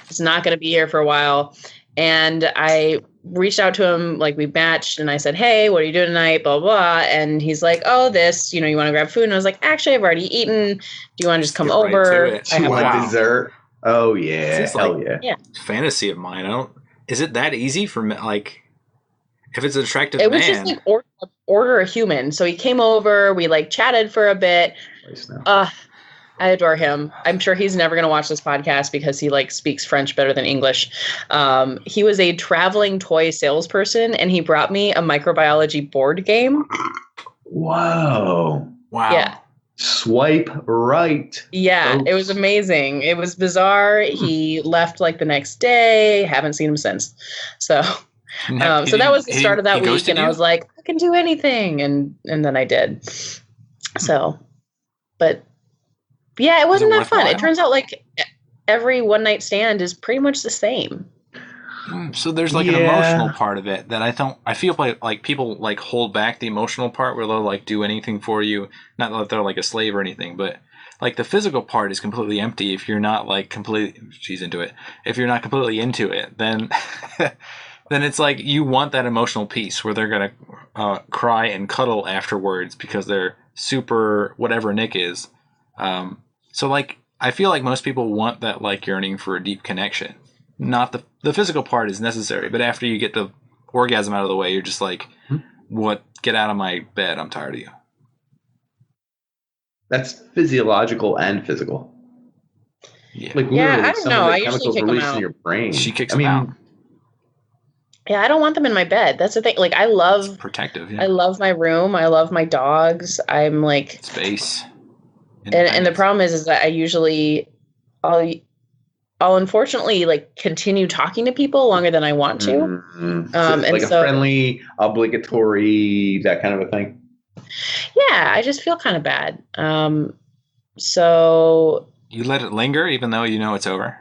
He's not going to be here for a while. And I reached out to him, like we matched, and I said, hey, what are you doing tonight? Blah, blah. And he's like, oh, this, you want to grab food? And I was like, actually, I've already eaten. Do you want to just come over? I have dessert. Oh, yeah. Hell yeah. Fantasy of mine. Is it that easy for me? Like, if it's an attractive man. It was just like order a human. So he came over. We like chatted for a bit. I adore him. I'm sure he's never going to watch this podcast because he like speaks French better than English. He was a traveling toy salesperson, and he brought me a microbiology board game. Whoa. Wow. Yeah. Swipe right. Yeah, folks. It was amazing. It was bizarre. He left like the next day. Haven't seen him since. So, so that was the start of that week, and I was like, I can do anything, and then I did. So, but. Yeah, it wasn't that fun. It turns out like every one night stand is pretty much the same. So there's like an emotional part of it that I feel like people like hold back the emotional part where they'll like do anything for you. Not that they're like a slave or anything, but like the physical part is completely empty if you're not like completely, she's into it. If you're not completely into it, then then it's like you want that emotional piece where they're going to cry and cuddle afterwards because they're super whatever Nick is. So like I feel like most people want that like yearning for a deep connection. Not the physical part is necessary, but after you get the orgasm out of the way, you're just like, what? Get out of my bed. I'm tired of you. That's physiological and physical. Yeah. Like I don't know. I usually kick them out. In your brain. She kicks them out. Yeah, I don't want them in my bed. That's the thing. Like I love it's protective. Yeah. I love my room. I love my dogs. I'm like space. And the problem is that I usually, I'll unfortunately like continue talking to people longer than I want to. Mm-hmm. And like a friendly, obligatory, that kind of a thing. Yeah, I just feel kind of bad. So you let it linger even though you know it's over,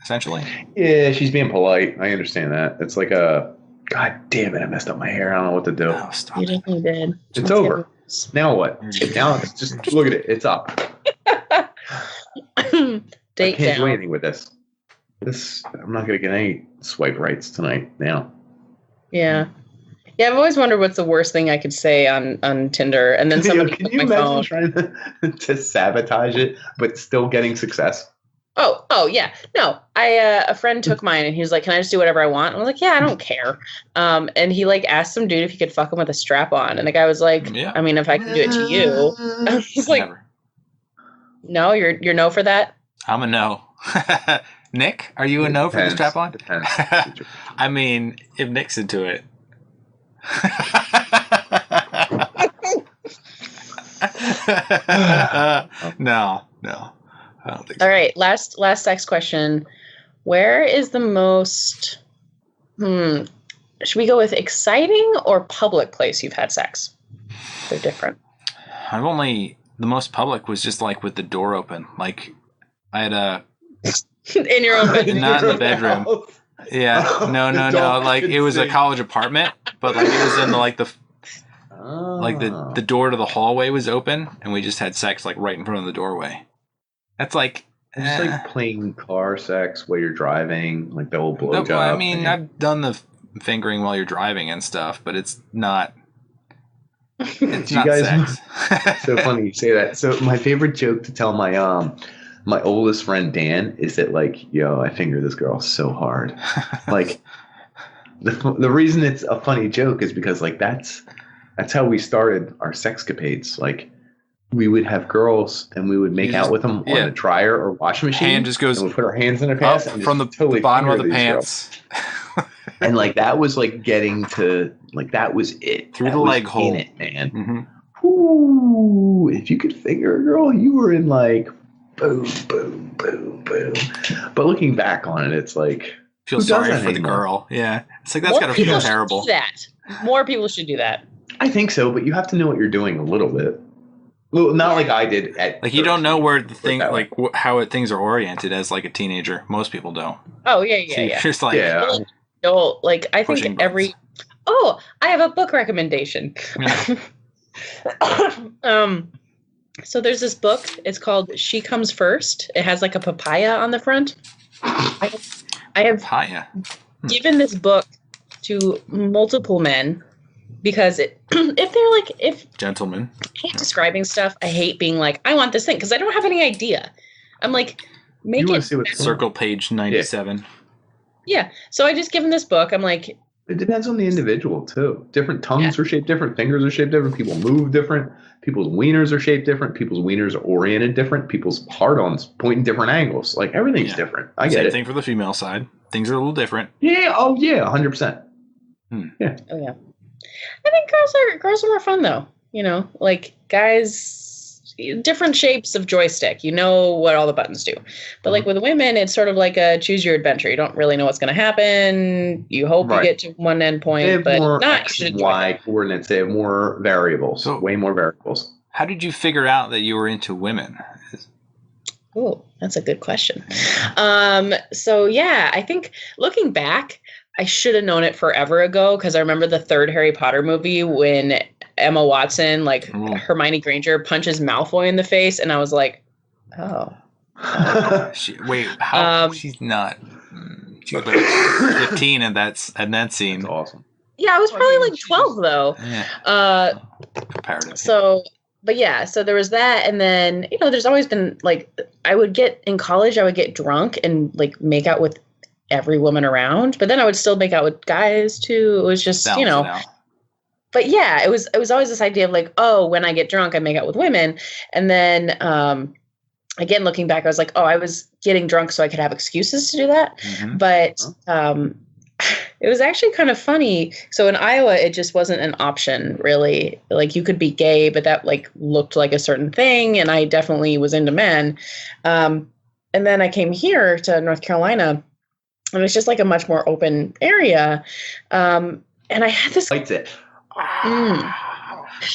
essentially. Yeah, she's being polite. I understand that. It's like God damn it, I messed up my hair. I don't know what to do. Oh, stop you definitely did. It's over. Now what? Now it's just look at it. It's up. I can't do anything with this. I'm not gonna get any swipe rights tonight now. Yeah. Yeah, I've always wondered what's the worst thing I could say on Tinder, and then somebody can you imagine trying to sabotage it but still getting success? Oh yeah. No, a friend took mine and he was like, "Can I just do whatever I want?" And I was like, "Yeah, I don't care." And he like asked some dude if he could fuck him with a strap on, and the guy was like, "Yeah. I mean, if I can do it to you," he's like, "No, you're no for that." I'm a no. Nick, are you a no for the strap on? Depends. I mean, if Nick's into it. No. I don't think so. All right, last sex question. Where is the most should we go with exciting or public place you've had sex? They're different. The most public was just like with the door open. Like I had a in your own bedroom. Not in the bedroom. Yeah. No. Like it was a college apartment, but like it was in the door to the hallway was open and we just had sex like right in front of the doorway. That's like it's like playing car sex while you're driving, like the old blowjob. No, I mean, I've done the fingering while you're driving and stuff, but it's not. It's not sex. So funny you say that. So my favorite joke to tell my oldest friend Dan is that like, yo, I finger this girl so hard. Like the reason it's a funny joke is because like that's how we started our sexcapades. Like. We would have girls and we would make out with them on a dryer or washing machine. Hand just goes. And we put our hands in their pants and from the totally bottom of the pants. And like that was like getting to like that was it through the leg hole, it, man. Mm-hmm. Ooh, if you could finger a girl, you were in like boom, boom, boom, boom. But looking back on it, it's like feel sorry for the girl. Yeah, it's like that's gotta feel terrible. More people should do that. I think so, but you have to know what you're doing a little bit. Well, not like I did at like you don't know where the thing like how things are oriented as like a teenager. Most people don't. Oh yeah. Just like no, like I think every. Oh, I have a book recommendation. Yeah. So there's this book. It's called She Comes First. It has like a papaya on the front. I have papaya. Given this book to multiple men. Because if gentlemen, I hate describing stuff. I hate being like, I want this thing because I don't have any idea. I'm like, make it circle page 97. Yeah. So I just give them this book. I'm like, it depends on the individual too. Different tongues are shaped different. Fingers are shaped different. People move different. People's wieners are shaped different. People's wieners are oriented different. People's hard-ons point in different angles. Like everything's different. I get it. Same thing for the female side. Things are a little different. Yeah. Oh yeah. 100%. Yeah. Oh yeah. I think girls are more fun though. You know, like guys, different shapes of joystick. You know what all the buttons do. But like with women, it's sort of like a choose your adventure. You don't really know what's going to happen. You hope you get to one end point, but more not X and Y coordinates. They have more variables. So way more variables. How did you figure out that you were into women? Oh, that's a good question. So yeah, I think looking back, I should have known it forever ago because I remember the third Harry Potter movie when Emma Watson, like Hermione Granger, punches Malfoy in the face, and I was like, oh. She's not. She was like 15 in that scene. That's awesome. Yeah, I was probably like 12 though. Yeah. Comparative. So, but yeah, so there was that, and then there's always been like in college, I would get drunk and like make out with every woman around, but then I would still make out with guys too. It was just but yeah, it was always this idea of like, oh, when I get drunk I make out with women. And then again, looking back, I was like, oh, I was getting drunk so I could have excuses to do that. But it was actually kind of funny. So in Iowa, it just wasn't an option really. Like you could be gay, but that like looked like a certain thing, and I definitely was into men. And then I came here to North Carolina, and it's just like a much more open area. And I had this. Lights it.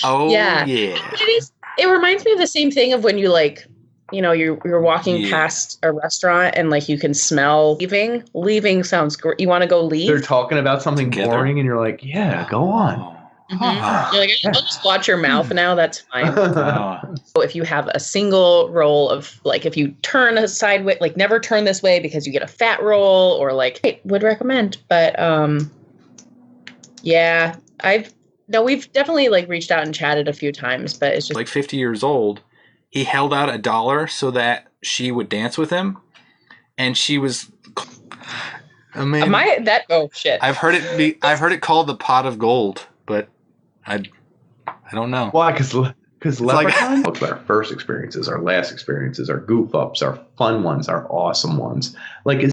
Oh yeah. It reminds me of the same thing of when you like, you know, you're walking past a restaurant and like you can smell leaving. Leaving sounds great. You want to go leave? They're talking about something boring, and you're like, yeah, go on. You're like, I'll just watch your mouth now. That's fine. So if you have a single roll of like, if you turn a sideways, like never turn this way because you get a fat roll, or like, I would recommend. But yeah, we've definitely like reached out and chatted a few times, but it's just like 50 years old. He held out $1 so that she would dance with him, and she was. I mean, oh shit! I've heard it called the pot of gold, but I don't know. Why? Because Leprechaun talks about our first experiences, our last experiences, our goof ups, our fun ones, our awesome ones. Like,